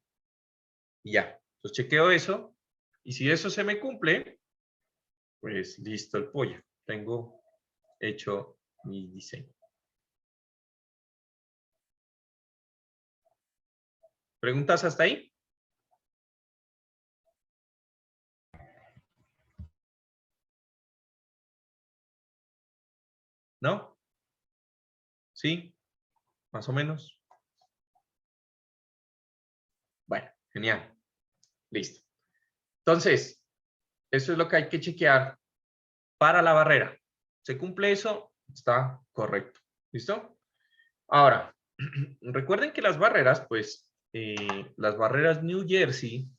Y ya, entonces chequeo eso, y si eso se me cumple, pues listo el pollo. Tengo hecho mi diseño. ¿Preguntas hasta ahí? ¿No? ¿Sí? ¿Más o menos? Bueno, genial. Listo. Entonces, eso es lo que hay que chequear para la barrera. ¿Se cumple eso? Está correcto. ¿Listo? Ahora, recuerden que las barreras, pues, las barreras New Jersey,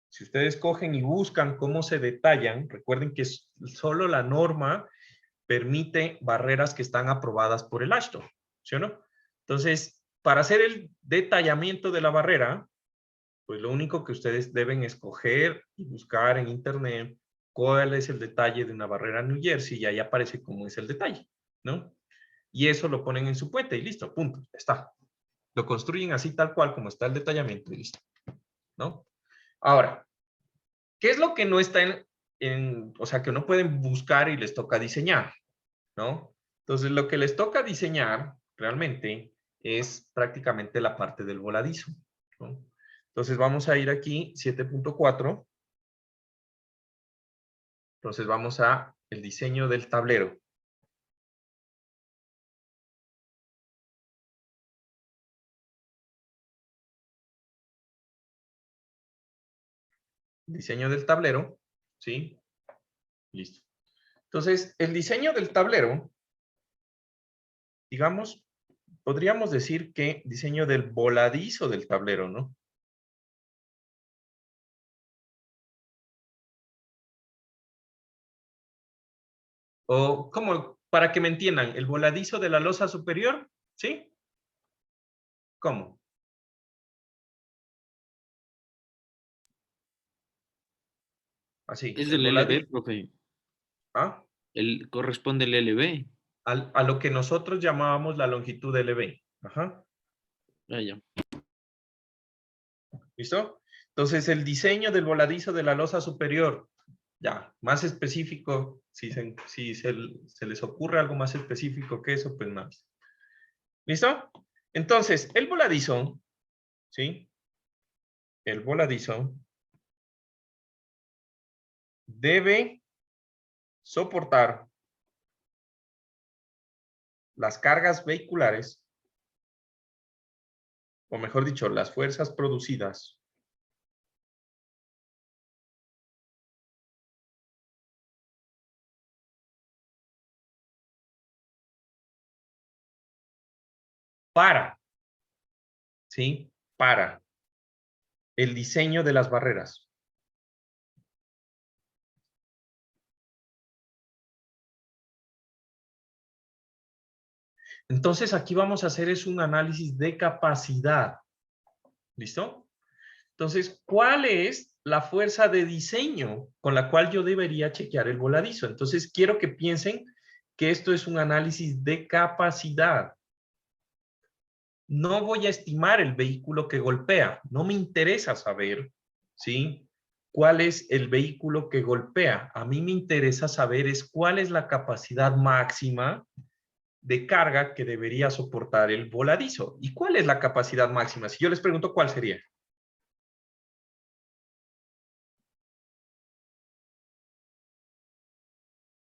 si ustedes cogen y buscan cómo se detallan, recuerden que solo la norma permite barreras que están aprobadas por el AASHTO, ¿sí o no? Entonces, para hacer el detallamiento de la barrera, pues lo único que ustedes deben escoger y buscar en internet cuál es el detalle de una barrera New Jersey y ahí aparece cómo es el detalle, ¿no? Y eso lo ponen en su puente y listo, punto, ya está. Lo construyen así tal cual como está el detallamiento y listo, ¿no? Ahora, ¿qué es lo que no está o sea, que no pueden buscar y les toca diseñar, ¿no? Entonces, lo que les toca diseñar realmente es prácticamente la parte del voladizo, ¿no? Entonces, vamos a ir aquí, 7.4. Entonces, vamos a el diseño del tablero. Diseño del tablero, ¿sí? Listo. Entonces, el diseño del tablero, digamos, podríamos decir que diseño del voladizo del tablero, ¿no? O, ¿cómo? Para que me entiendan, el voladizo de la losa superior, ¿sí? ¿Cómo? Así, Es el del LB, voladizo. profe. ¿Ah? Corresponde el LB. A lo que nosotros llamábamos la longitud LB. Ajá. Ah, ya. ¿Listo? Entonces, el diseño del voladizo de la losa superior, ya, más específico, si se les ocurre algo más específico que eso, pues más. ¿Listo? Entonces, el voladizo, ¿sí? El voladizo debe soportar las cargas vehiculares, o mejor dicho, las fuerzas producidas para, ¿sí? Para el diseño de las barreras. Entonces, aquí vamos a hacer es un análisis de capacidad. ¿Listo? Entonces, ¿cuál es la fuerza de diseño con la cual yo debería chequear el voladizo? Entonces, quiero que piensen que esto es un análisis de capacidad. No voy a estimar el vehículo que golpea. No me interesa saber, ¿sí? ¿Cuál es el vehículo que golpea? A mí me interesa saber es cuál es la capacidad máxima de carga que debería soportar el voladizo. ¿Y cuál es la capacidad máxima? Si yo les pregunto, ¿cuál sería?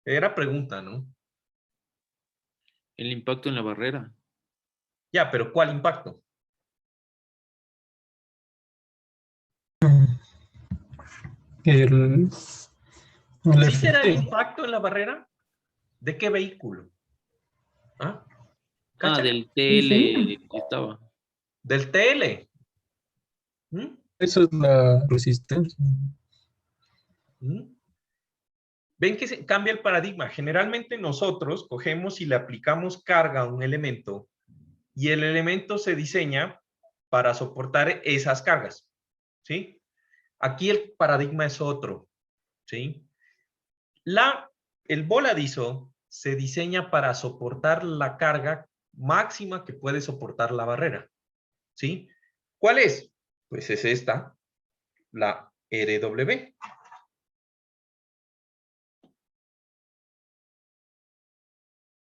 Era pregunta, ¿no? El impacto en la barrera. Ya, pero ¿cuál impacto? El ¿Sí será el FT. impacto en la barrera? ¿De qué vehículo? ¿Ah? ¿Cacha? Del TL estaba. Del TL. ¿Mm? Eso es la resistencia. ¿Mm? Ven que se cambia el paradigma. Generalmente nosotros cogemos y le aplicamos carga a un elemento y el elemento se diseña para soportar esas cargas. ¿Sí? Aquí el paradigma es otro. ¿Sí? El voladizo se diseña para soportar la carga máxima que puede soportar la barrera. ¿Sí? ¿Cuál es? Pues es esta, la RW.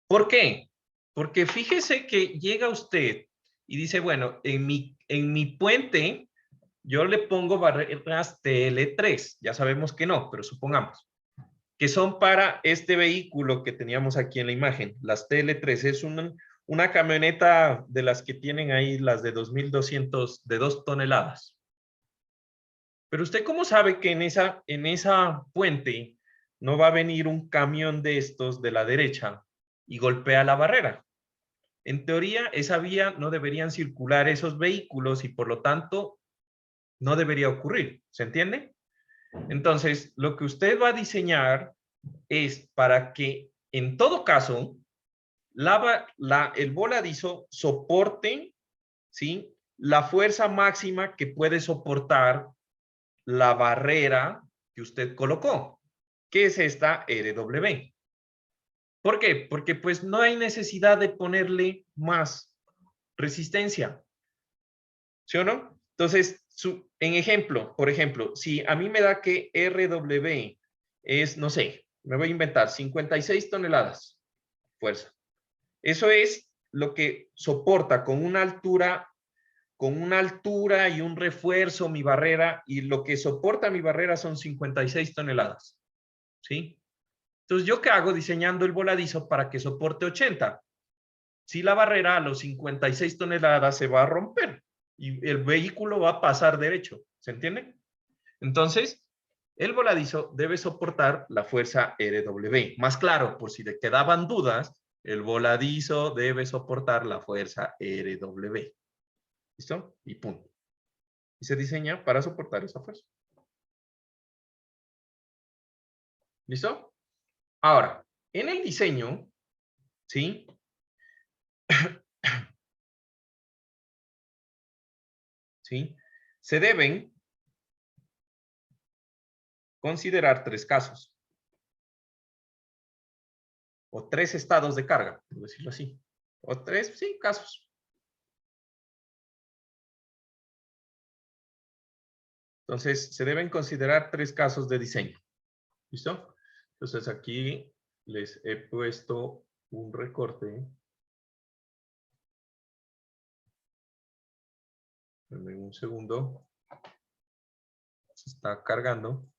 ¿Por qué? Porque fíjese que llega usted y dice, bueno, en mi puente yo le pongo barreras TL3. Ya sabemos que no, pero supongamos que son para este vehículo que teníamos aquí en la imagen. Las TL3 es una camioneta de las que tienen ahí, las de 2.200, de 2 toneladas. Pero usted, ¿cómo sabe que en esa puente no va a venir un camión de estos de la derecha y golpea la barrera? En teoría, esa vía no deberían circular esos vehículos y por lo tanto no debería ocurrir. ¿Se entiende? Entonces, lo que usted va a diseñar es para que, en todo caso, el voladizo soporte, ¿sí?, la fuerza máxima que puede soportar la barrera que usted colocó, que es esta RW. ¿Por qué? Porque pues no hay necesidad de ponerle más resistencia. ¿Sí o no? Entonces, en ejemplo, por ejemplo, si a mí me da que RW es, no sé, me voy a inventar 56 toneladas fuerza. Eso es lo que soporta con una altura y un refuerzo mi barrera, y lo que soporta mi barrera son 56 toneladas. ¿Sí? Entonces, ¿yo qué hago diseñando el voladizo para que soporte 80? Si la barrera a los 56 toneladas se va a romper y el vehículo va a pasar derecho. ¿Se entiende? Entonces, el voladizo debe soportar la fuerza RW. Más claro, por si le quedaban dudas, el voladizo debe soportar la fuerza RW. ¿Listo? Y punto. Y se diseña para soportar esa fuerza. ¿Listo? Ahora, en el diseño, ¿sí? ¿Sí? Se deben considerar 3 casos. O 3 estados de carga, por decirlo así. O 3, sí, casos. Entonces, se deben considerar 3 casos de diseño. ¿Listo? Entonces, aquí les he puesto un recorte. Denme un segundo. Se está cargando.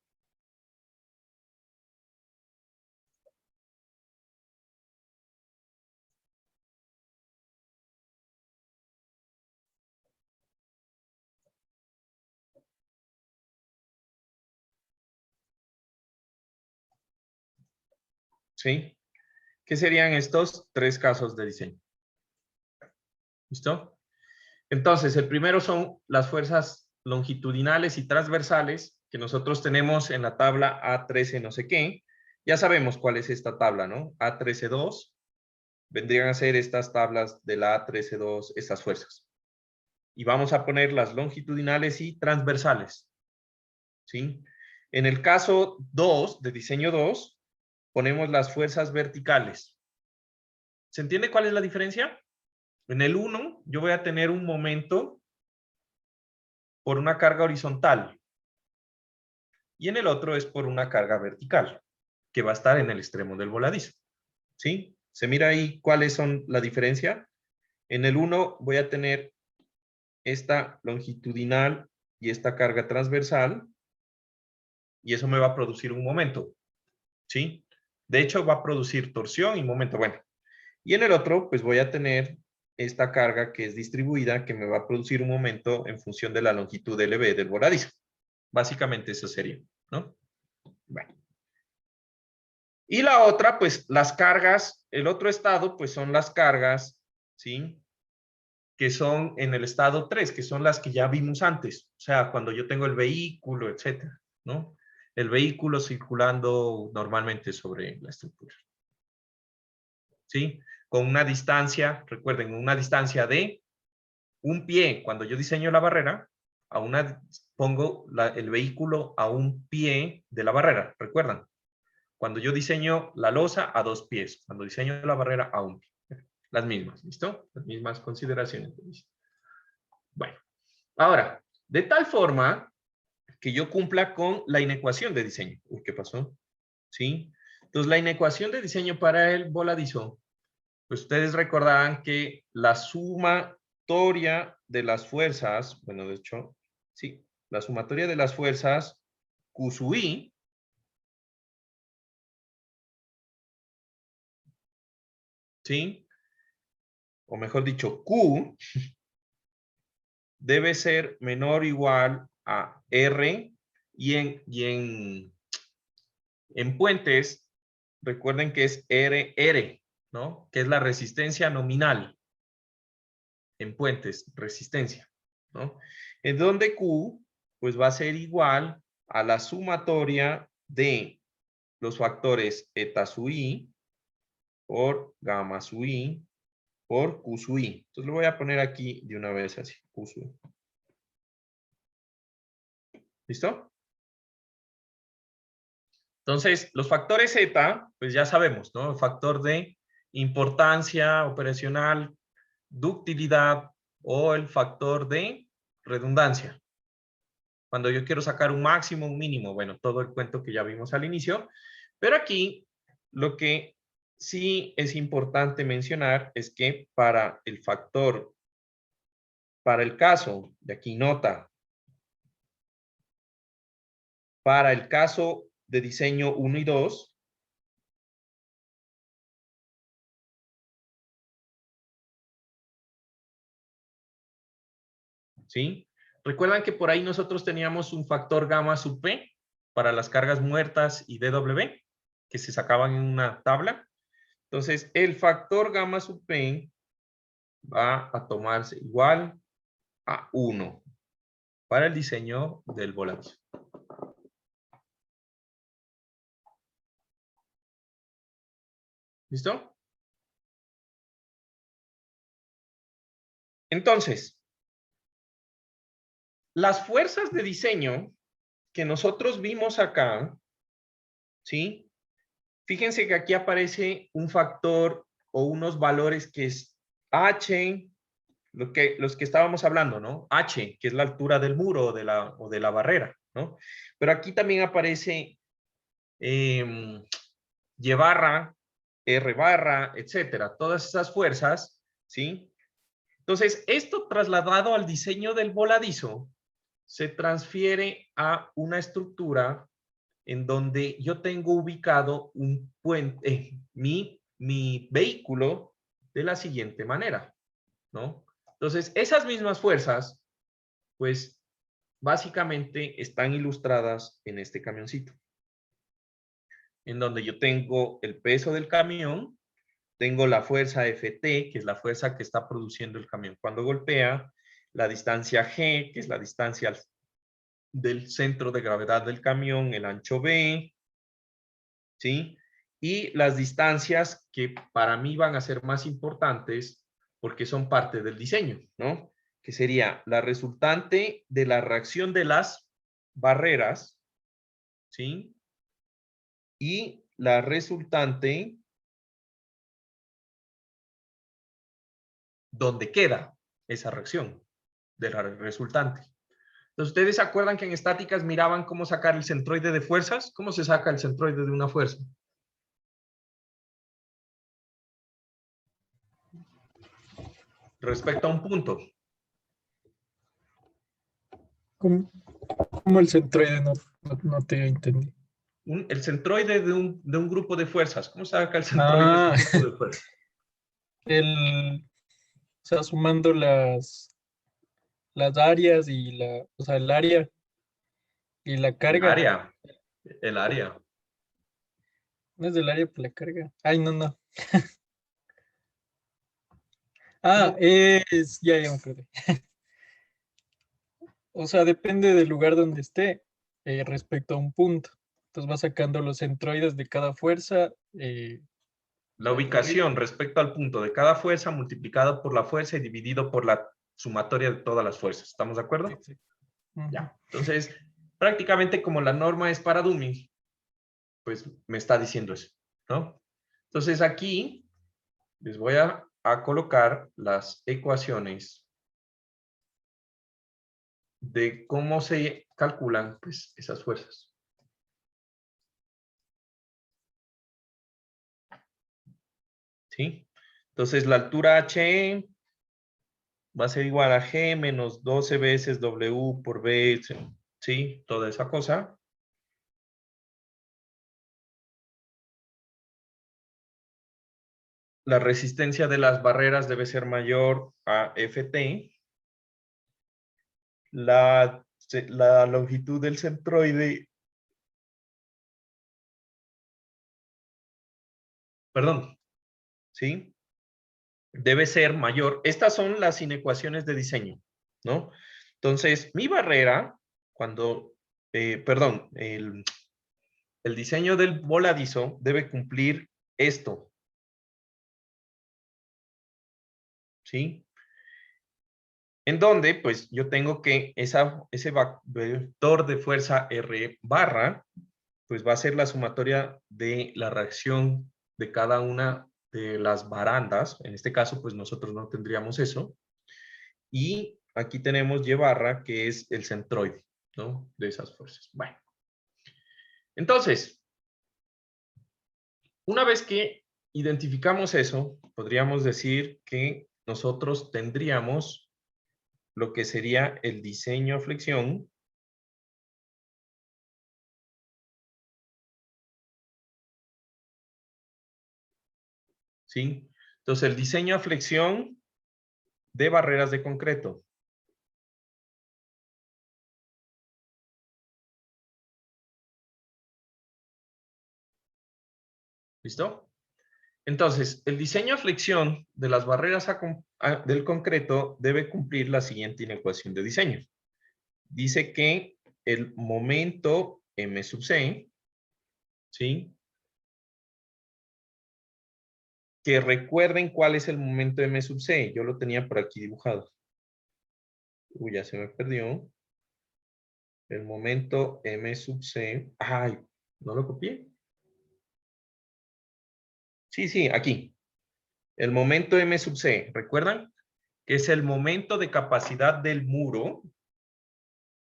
¿Sí? ¿Qué serían estos 3 casos de diseño? ¿Listo? Entonces, el primero son las fuerzas longitudinales y transversales que nosotros tenemos en la tabla A13 no sé qué. Ya sabemos cuál es esta tabla, ¿no? A13.2. Vendrían a ser estas tablas de la A13.2, estas fuerzas. Y vamos a poner las longitudinales y transversales. ¿Sí? En el caso 2, de diseño 2, ponemos las fuerzas verticales. ¿Se entiende cuál es la diferencia? En el 1, yo voy a tener un momento por una carga horizontal. Y en el otro es por una carga vertical, que va a estar en el extremo del voladizo. ¿Sí? ¿Se mira ahí cuáles son la diferencia? En el 1 voy a tener esta longitudinal y esta carga transversal, y eso me va a producir un momento. ¿Sí? De hecho, va a producir torsión y momento. Bueno, y en el otro, pues voy a tener esta carga que es distribuida, que me va a producir un momento en función de la longitud LB del voladizo. Básicamente eso sería, ¿no? Bueno. Y la otra, pues las cargas, el otro estado, pues son las cargas, ¿sí? Que son en el estado 3, que son las que ya vimos antes. O sea, cuando yo tengo el vehículo, etcétera, ¿no? El vehículo circulando normalmente sobre la estructura. ¿Sí? Con una distancia, recuerden, una distancia de un pie. Cuando yo diseño la barrera, pongo el vehículo a un pie de la barrera, ¿recuerdan? Cuando yo diseño la losa, a 2 pies. Cuando diseño la barrera, a 1 pie. Las mismas, ¿listo? Las mismas consideraciones. Bueno, ahora, de tal forma que yo cumpla con la inecuación de diseño. Uy, ¿qué pasó? ¿Sí? Entonces, la inecuación de diseño para el voladizo, pues ustedes recordarán que la sumatoria de las fuerzas, bueno, de hecho, sí, la sumatoria de las fuerzas Q sub I, ¿sí? O mejor dicho, Q, debe ser menor o igual a R, y en puentes, recuerden que es RR, ¿no? Que es la resistencia nominal. En puentes, resistencia, ¿no? En donde Q, pues va a ser igual a la sumatoria de los factores eta sub I por gamma sub I por Q sub I. Entonces lo voy a poner aquí de una vez así, Q sub I. ¿Listo? Entonces, los factores Z, pues ya sabemos, ¿no? El factor de importancia operacional, ductilidad o el factor de redundancia. Cuando yo quiero sacar un máximo, un mínimo, bueno, todo el cuento que ya vimos al inicio. Pero aquí, lo que sí es importante mencionar es que para el factor, para el caso, de aquí nota, para el caso de diseño 1 y 2, ¿sí? Recuerdan que por ahí nosotros teníamos un factor gamma sub P para las cargas muertas y DW, que se sacaban en una tabla. Entonces, el factor gamma sub P va a tomarse igual a 1 para el diseño del voladizo. ¿Listo? Entonces, las fuerzas de diseño que nosotros vimos acá, ¿sí? Fíjense que aquí aparece un factor o unos valores que es H, los que estábamos hablando, ¿no? H, que es la altura del muro o de la barrera, ¿no? Pero aquí también aparece Y barra, R barra, etcétera. Todas esas fuerzas, ¿sí? Entonces, esto trasladado al diseño del voladizo se transfiere a una estructura en donde yo tengo ubicado un puente, mi vehículo de la siguiente manera, ¿no? Entonces, esas mismas fuerzas, pues, básicamente están ilustradas en este camioncito, en donde yo tengo el peso del camión, tengo la fuerza Ft, que es la fuerza que está produciendo el camión cuando golpea, la distancia G, que es la distancia del centro de gravedad del camión, el ancho B, ¿sí? Y las distancias que para mí van a ser más importantes porque son parte del diseño, ¿no? Que sería la resultante de la reacción de las barreras, ¿sí? Y la resultante donde queda esa reacción de la resultante. Entonces, ¿ustedes se acuerdan que en estáticas miraban cómo sacar el centroide de fuerzas? ¿Cómo se saca el centroide de una fuerza? Respecto a un punto. ¿Cómo el centroide? No te entendí. El centroide de un grupo de fuerzas. ¿Cómo se saca el centroide de Ah, un grupo de fuerzas? o sea, sumando las áreas y o sea, el área y la El carga. área. El área. No es del área por la carga. Ay, no. Ah, ¿Cómo? ya me acordé. O sea, depende del lugar donde esté respecto a un punto. Entonces va sacando los centroides de cada fuerza. La ubicación respecto al punto de cada fuerza multiplicado por la fuerza y dividido por la sumatoria de todas las fuerzas. ¿Estamos de acuerdo? Sí. Ujú. Ya. Entonces, prácticamente como la norma es para dummies, pues me está diciendo eso, ¿no? Entonces aquí les voy a colocar las ecuaciones de cómo se calculan pues, esas fuerzas. ¿Sí? Entonces la altura H va a ser igual a G menos 12 veces W por B, ¿sí? Toda esa cosa. La resistencia de las barreras debe ser mayor a Ft. La longitud del centroide, perdón, ¿sí? Debe ser mayor. Estas son las inecuaciones de diseño, ¿no? Entonces, mi barrera, cuando, perdón, el diseño del voladizo debe cumplir esto, ¿sí? En donde, pues, yo tengo que ese vector de fuerza R barra, pues va a ser la sumatoria de la reacción de cada una de las barandas. En este caso, pues nosotros no tendríamos eso. Y aquí tenemos Y barra, que es el centroide, ¿no? De esas fuerzas. Bueno. Entonces, una vez que identificamos eso, podríamos decir que nosotros tendríamos lo que sería el diseño a flexión. ¿Sí? Entonces, el diseño a flexión de barreras de concreto. ¿Listo? Entonces, el diseño a flexión de las barreras del concreto debe cumplir la siguiente inecuación de diseño. Dice que el momento M sub C, ¿sí? Que recuerden cuál es el momento M sub C. Yo lo tenía por aquí dibujado. Uy, ya se me perdió. El momento M sub C. Ay, ¿no lo copié? Sí, aquí. El momento M sub C. ¿Recuerdan? Que es el momento de capacidad del muro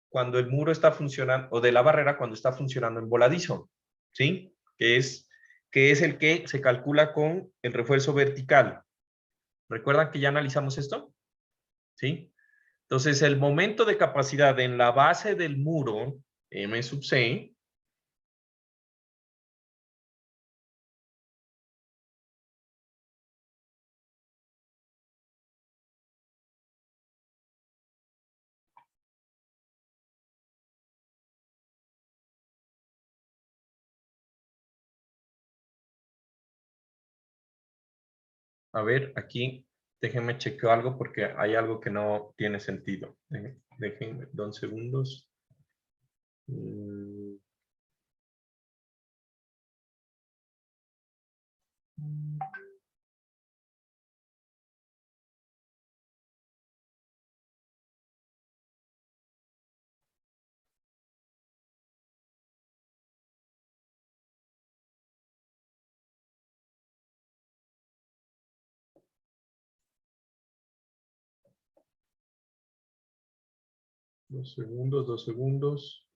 cuando el muro está funcionando, o de la barrera cuando está funcionando en voladizo. ¿Sí? Que es el que se calcula con el refuerzo vertical. ¿Recuerdan que ya analizamos esto? ¿Sí? Entonces, el momento de capacidad en la base del muro, M sub C, A ver, aquí déjenme chequeo algo porque hay algo que no tiene sentido. Déjenme 2 segundos. Mm. Dos segundos, 2 segundos.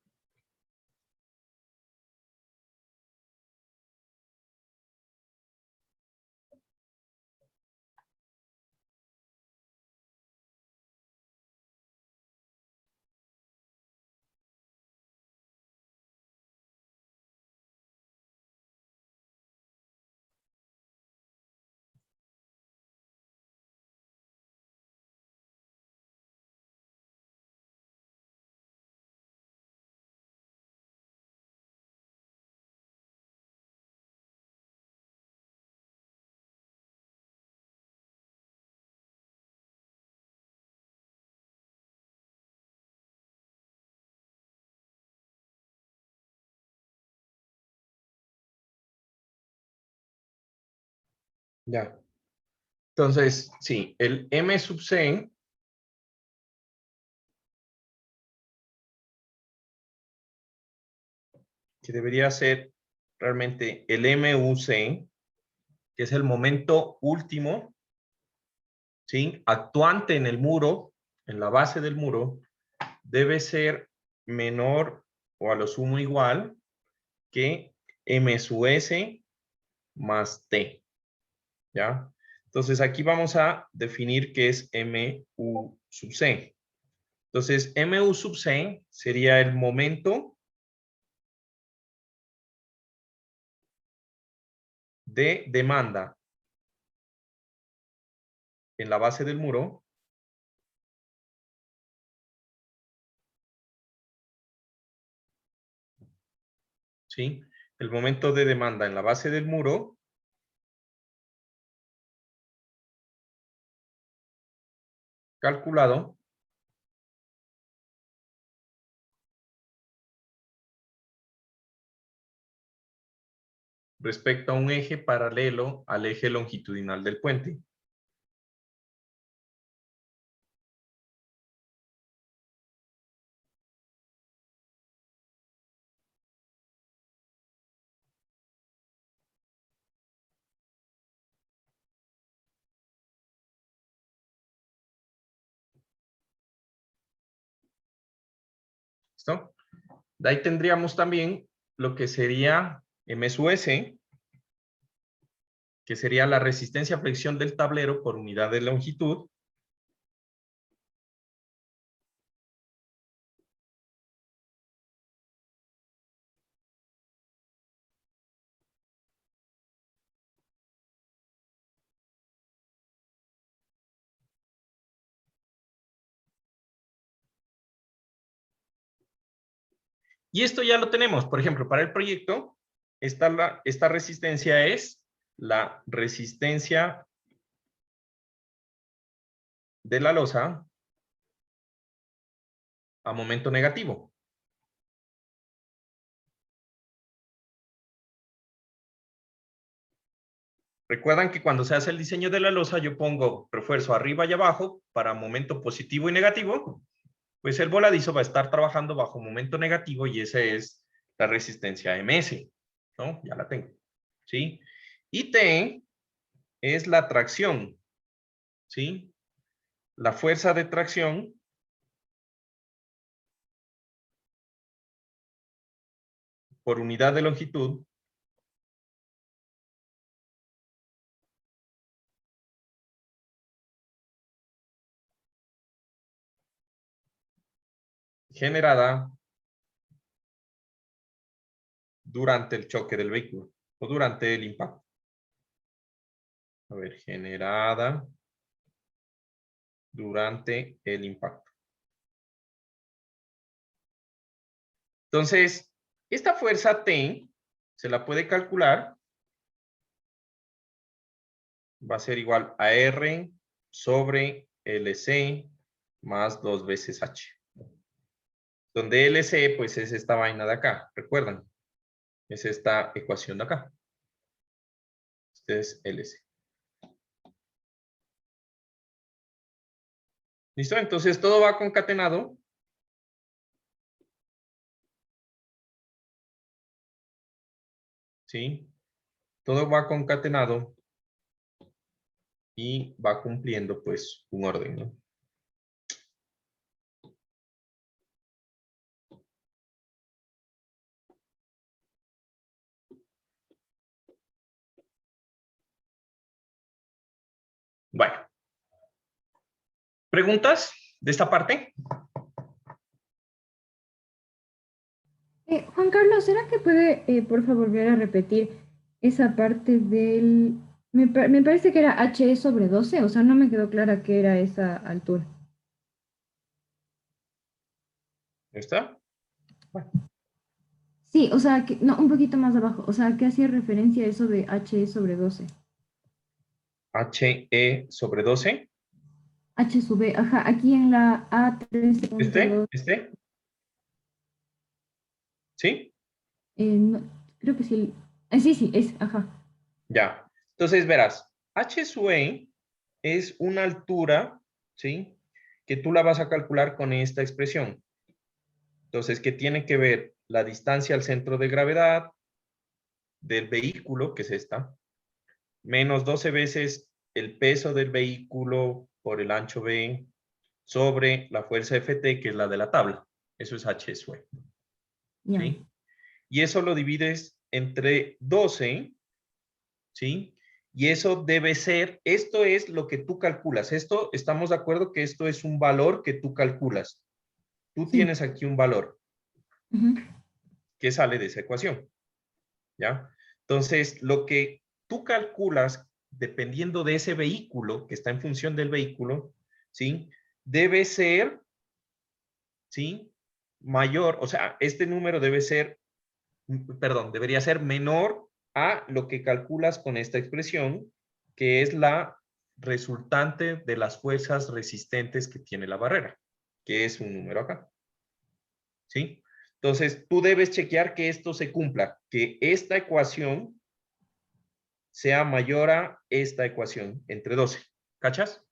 Ya. Entonces, sí, el M sub C que debería ser realmente el MUC, que es el momento último, ¿sí? Actuante en el muro, en la base del muro, debe ser menor o a lo sumo igual que M sub S más T, ¿ya? Entonces aquí vamos a definir qué es MU sub C. Entonces, MU sub C sería el momento de demanda en la base del muro ¿sí? El momento de demanda en la base del muro calculado respecto a un eje paralelo al eje longitudinal del puente. ¿Listo? De ahí tendríamos también lo que sería MSUS, que sería la resistencia a flexión del tablero por unidad de longitud. Y esto ya lo tenemos. Por ejemplo, para el proyecto, esta resistencia es la resistencia de la losa a momento negativo. Recuerdan que cuando se hace el diseño de la losa, yo pongo refuerzo arriba y abajo para momento positivo y negativo. Pues el voladizo va a estar trabajando bajo momento negativo y esa es la resistencia MS, ¿no? Ya la tengo, ¿sí? Y T es la tracción, ¿sí? La fuerza de tracción por unidad de longitud generada durante el choque del vehículo o durante el impacto. A ver, generada durante el impacto. Entonces, esta fuerza T se la puede calcular va a ser igual a R sobre LC más 2 veces H. Donde LC, pues es esta vaina de acá, ¿recuerdan? Es esta ecuación de acá. Este es LC. ¿Listo? Entonces todo va concatenado. ¿Sí? Todo va concatenado y va cumpliendo pues un orden, ¿no? Bueno. ¿Preguntas de esta parte? Juan Carlos, ¿será que puede, por favor, volver a repetir esa parte del... me parece que era HE sobre 12, o sea, no me quedó clara qué era esa altura. ¿Está? Sí, o sea, que, no, un poquito más abajo, o sea, ¿qué hacía referencia a eso de HE sobre 12? HE sobre 12. H sub B, ajá, aquí en la A13.2, ¿Este? ¿Sí? no, creo que sí, sí, es, ajá. Ya. Entonces verás, H sub E es una altura, ¿sí? Que tú la vas a calcular con esta expresión. Entonces, que tiene que ver la distancia al centro de gravedad del vehículo, que es esta, menos 12 veces el peso del vehículo por el ancho B sobre la fuerza Ft, que es la de la tabla. Eso es H sub E. Ya. ¿Sí? Y eso lo divides entre 12, ¿sí? Y eso debe ser, esto es lo que tú calculas. Esto, estamos de acuerdo que esto es un valor que tú calculas. Tú Sí. tienes aquí un valor Ujú. que sale de esa ecuación, ¿ya? Entonces, lo que tú calculas, dependiendo de ese vehículo, que está en función del vehículo, ¿sí? Debe ser, ¿sí? Mayor, o sea, este número debe ser, perdón, debería ser menor a lo que calculas con esta expresión, que es la resultante de las fuerzas resistentes que tiene la barrera, que es un número acá. ¿Sí? Entonces, tú debes chequear que esto se cumpla, que esta ecuación sea mayor a esta ecuación entre 12. ¿Cachas?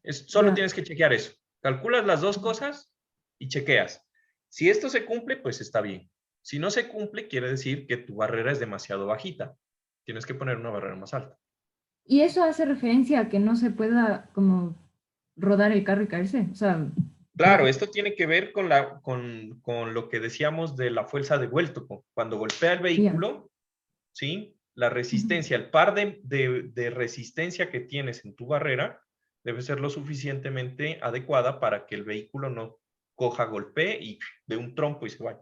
Solo Ya. tienes que chequear eso. Calculas las dos cosas y chequeas. Si esto se cumple, pues está bien. Si no se cumple, quiere decir que tu barrera es demasiado bajita. Tienes que poner una barrera más alta. Y eso hace referencia a que no se pueda como rodar el carro y caerse, o sea, Claro, esto tiene que ver con lo que decíamos de la fuerza de vuelto. Cuando golpea el ya. vehículo, ¿sí? La Ujú. resistencia, el par de resistencia que tienes en tu barrera debe ser lo suficientemente adecuada para que el vehículo no coja, golpee y de un trompo y se vaya.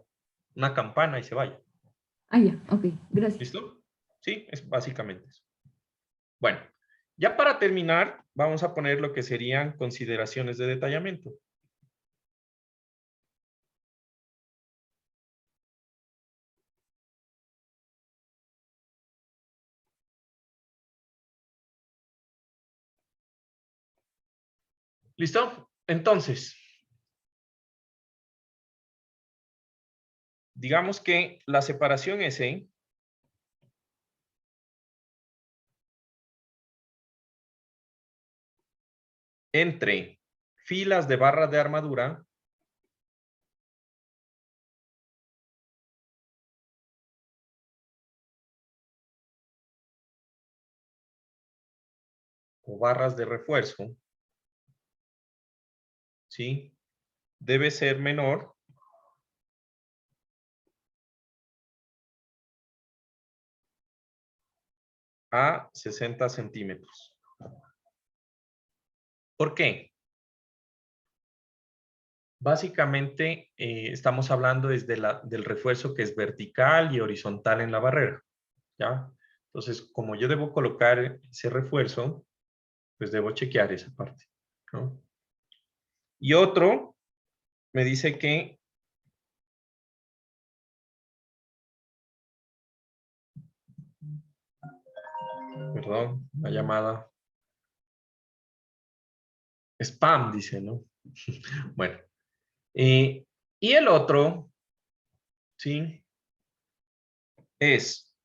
Una campana y se vaya. Ah, ya, ok, gracias. ¿Listo? Sí, es básicamente eso. Bueno, ya para terminar, vamos a poner lo que serían consideraciones de detallamiento. ¿Listo? Entonces, digamos que la separación S entre filas de barras de armadura o barras de refuerzo, ¿sí? Debe ser menor a 60 centímetros. ¿Por qué? Básicamente estamos hablando desde del refuerzo que es vertical y horizontal en la barrera, ¿ya? Entonces, como yo debo colocar ese refuerzo, pues debo chequear esa parte, ¿no? Y otro me dice que perdón, una llamada. Spam, dice, ¿no? Bueno. Y el otro, ¿sí? Es,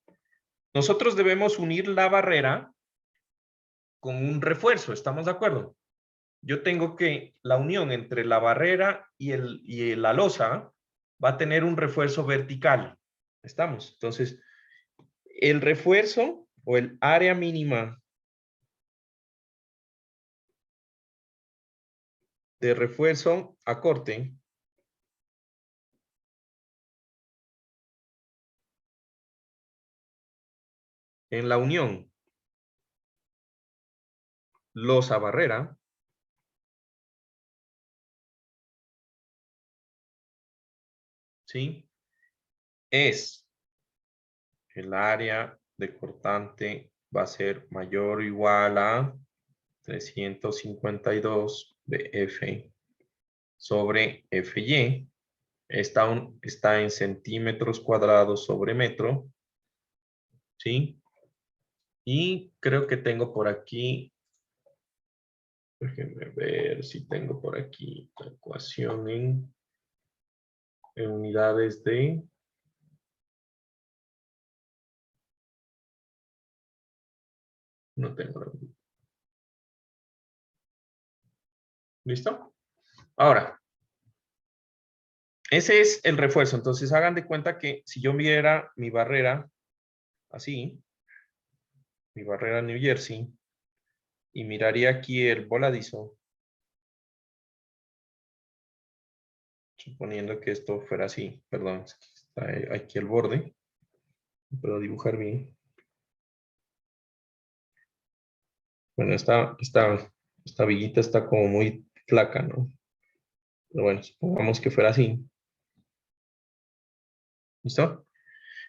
nosotros debemos unir la barrera con un refuerzo, ¿estamos de acuerdo? Yo tengo que la unión entre la barrera y la losa va a tener un refuerzo vertical. ¿Estamos? Entonces, el refuerzo o el área mínima de refuerzo a corte en la unión losa barrera ¿sí? Es el área de cortante va a ser mayor o igual a 352 BF sobre FY. Está en centímetros cuadrados sobre metro. ¿Sí? Y creo que tengo por aquí, déjenme ver si tengo por aquí la ecuación en unidades de... No tengo la... ¿Listo? Ahora, ese es el refuerzo. Entonces hagan de cuenta que si yo viera mi barrera así, mi barrera New Jersey, y miraría aquí el voladizo, suponiendo que esto fuera así, perdón, está aquí el borde, puedo dibujar bien. Bueno, esta viguita está como muy flaca, ¿no? Pero bueno, supongamos que fuera así. ¿Listo?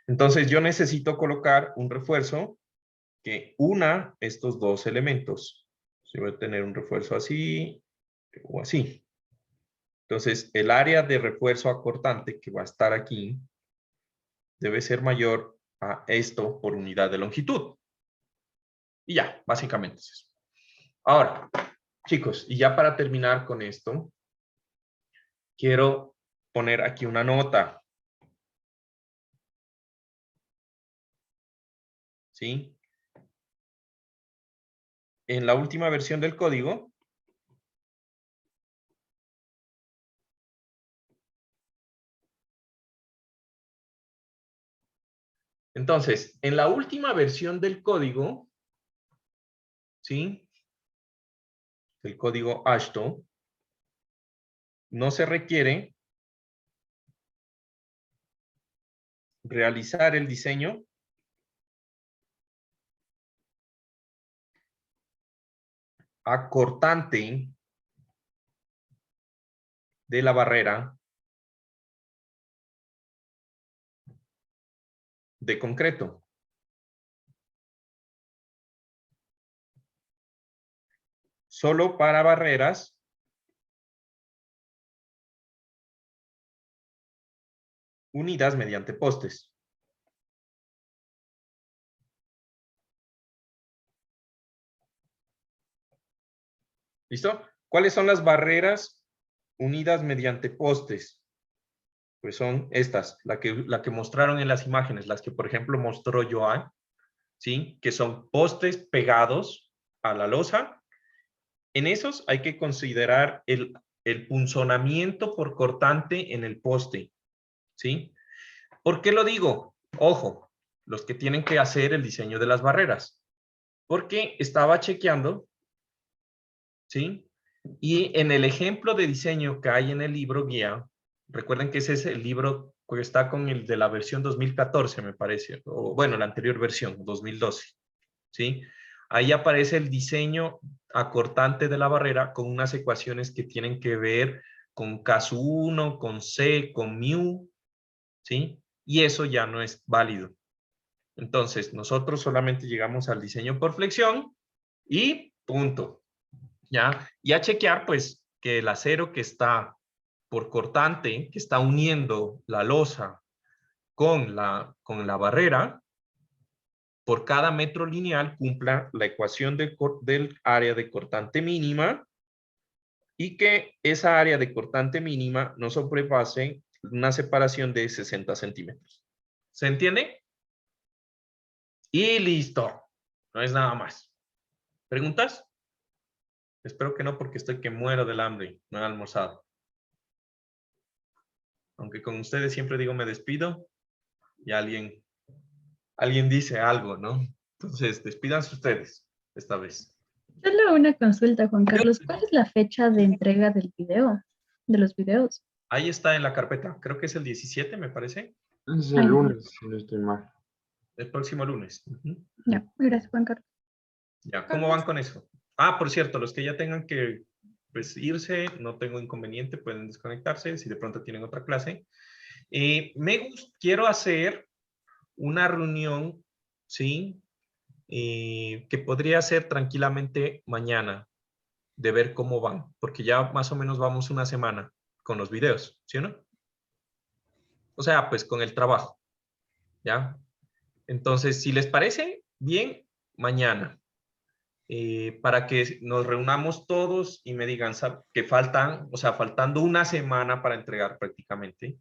Entonces yo necesito colocar un refuerzo que una estos dos elementos. Si voy a tener un refuerzo así o así. Entonces el área de refuerzo acortante que va a estar aquí debe ser mayor a esto por unidad de longitud. Y ya, básicamente es eso. Ahora, chicos, y ya para terminar con esto, quiero poner aquí una nota. ¿Sí? En la última versión del código, entonces, en la última versión del código, ¿sí? El código ASHTO, no se requiere realizar el diseño acortante de la barrera de concreto. Solo para barreras unidas mediante postes. ¿Listo? ¿Cuáles son las barreras unidas mediante postes? Pues son estas, la que mostraron en las imágenes, las que por ejemplo mostró Joan, ¿sí? Que son postes pegados a la losa. En esos hay que considerar el punzonamiento por cortante en el poste, ¿sí? ¿Por qué lo digo? Ojo, los que tienen que hacer el diseño de las barreras. Porque estaba chequeando, ¿sí? Y en el ejemplo de diseño que hay en el libro guía, recuerden que ese es el libro que está con el de la versión 2014, me parece, o bueno, la anterior versión, 2012, ¿sí? Ahí aparece el diseño acortante de la barrera con unas ecuaciones que tienen que ver con caso 1, con C, con mu, ¿sí? Y eso ya no es válido. Entonces, nosotros solamente llegamos al diseño por flexión y punto. ¿Ya? Y a chequear, pues, que el acero que está por cortante, que está uniendo la losa con la barrera, por cada metro lineal cumpla la ecuación del área de cortante mínima y que esa área de cortante mínima no sobrepase una separación de 60 centímetros. ¿Se entiende? Y listo. No es nada más. ¿Preguntas? Espero que no, porque estoy que muero del hambre. No he almorzado. Aunque con ustedes siempre digo me despido y alguien dice algo, ¿no? Entonces, despídanse ustedes esta vez. Solo una consulta, Juan Carlos. ¿Cuál es la fecha de entrega del video? De los videos. Ahí está en la carpeta. Creo que es el 17, me parece. Es Ay, el lunes, si no estoy mal. El próximo lunes. Ujú. Ya, gracias, Juan Carlos. Ya, ¿cómo van con eso? Ah, por cierto, los que ya tengan que pues, irse, no tengo inconveniente, pueden desconectarse si de pronto tienen otra clase. Quiero hacer una reunión, ¿sí? Que podría ser tranquilamente mañana, de ver cómo van, porque ya más o menos vamos una semana con los videos, ¿sí o no? O sea, pues con el trabajo, ¿ya? Entonces, si les parece, bien, mañana. Para que nos reunamos todos y me digan que faltan, o sea, faltando una semana para entregar prácticamente,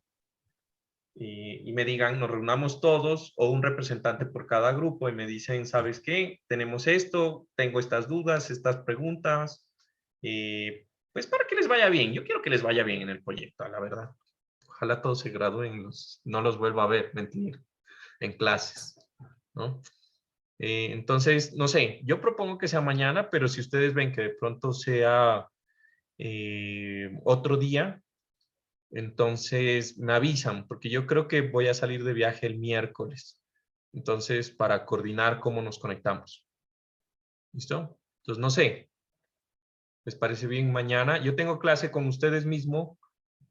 y me digan, nos reunamos todos o un representante por cada grupo y me dicen, ¿sabes qué? Tenemos esto, tengo estas dudas, estas preguntas, pues para que les vaya bien. Yo quiero que les vaya bien en el proyecto, la verdad. Ojalá todos se gradúen, no los vuelva a ver, mentir, en clases, ¿no? Entonces, no sé, yo propongo que sea mañana, pero si ustedes ven que de pronto sea otro día, entonces me avisan, porque yo creo que voy a salir de viaje el miércoles. Entonces, para coordinar cómo nos conectamos. ¿Listo? Entonces, no sé, ¿les parece bien mañana? Yo tengo clase con ustedes mismo,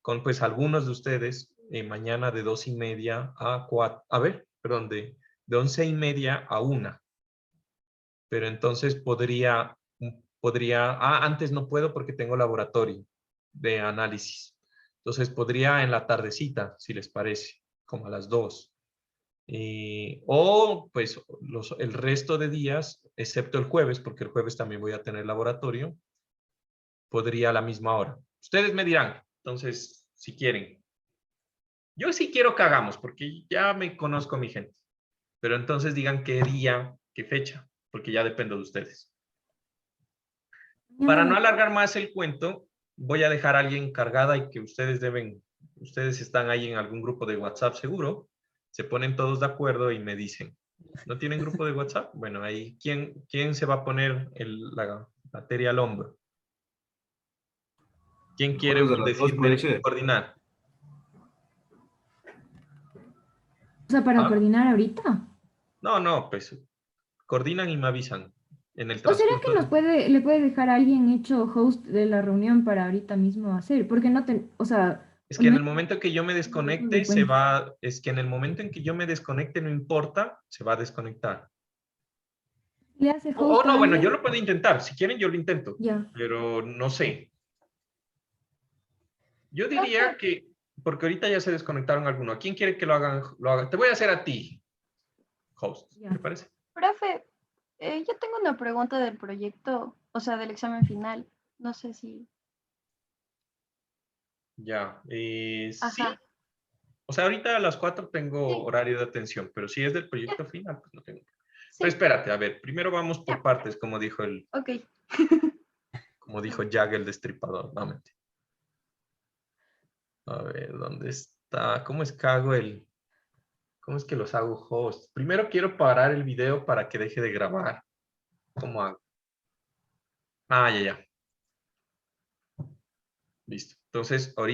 con pues algunos de ustedes, mañana de 2:30 a 4, a ver, perdón, de 11:30 a 1. Pero entonces antes no puedo porque tengo laboratorio de análisis. Entonces podría en la tardecita, si les parece, como a las 2. O pues el resto de días, excepto el jueves, porque el jueves también voy a tener laboratorio, podría a la misma hora. Ustedes me dirán, entonces, si quieren. Yo sí quiero que hagamos, porque ya me conozco a mi gente. Pero entonces digan qué día, qué fecha, porque ya dependo de ustedes. Para no alargar más el cuento, voy a dejar a alguien encargada y que ustedes están ahí en algún grupo de WhatsApp seguro, se ponen todos de acuerdo y me dicen, ¿no tienen grupo de WhatsApp? Bueno, ahí, ¿quién se va a poner la materia al hombro? ¿Quién quiere Después de las 2 puede decirme ser. coordinar? O sea, para ¿Ah? coordinar ahorita. No, pues coordinan y me avisan en el ¿O será transcurso. que le puede dejar a alguien hecho host de la reunión para ahorita mismo hacer? Porque no te, o sea, Es que en no el momento en que yo me desconecte, no importa, se va a desconectar. le hace O host a no, bueno, yo alguien. lo puedo intentar. Si quieren, yo lo intento. Ya. Pero no sé. Yo diría que, porque ahorita ya se desconectaron algunos. ¿A quién quiere que lo hagan? Te voy a hacer a ti, host. Ya. ¿Te parece? Profe, yo tengo una pregunta del proyecto, o sea, del examen final. No sé si... Ya. Sí. Ajá. O sea, ahorita a las 4 tengo Sí, horario de atención, pero si es del ya, proyecto final, pues no tengo. sí, Pero espérate, a ver, primero vamos por ya. partes, como dijo Ok. Jack el Destripador. No, mentira. A ver, ¿dónde está? ¿Cómo es que cómo es que los hago host? Primero quiero parar el video para que deje de grabar. ¿Cómo hago? Ah, ya. Listo. Entonces, ahorita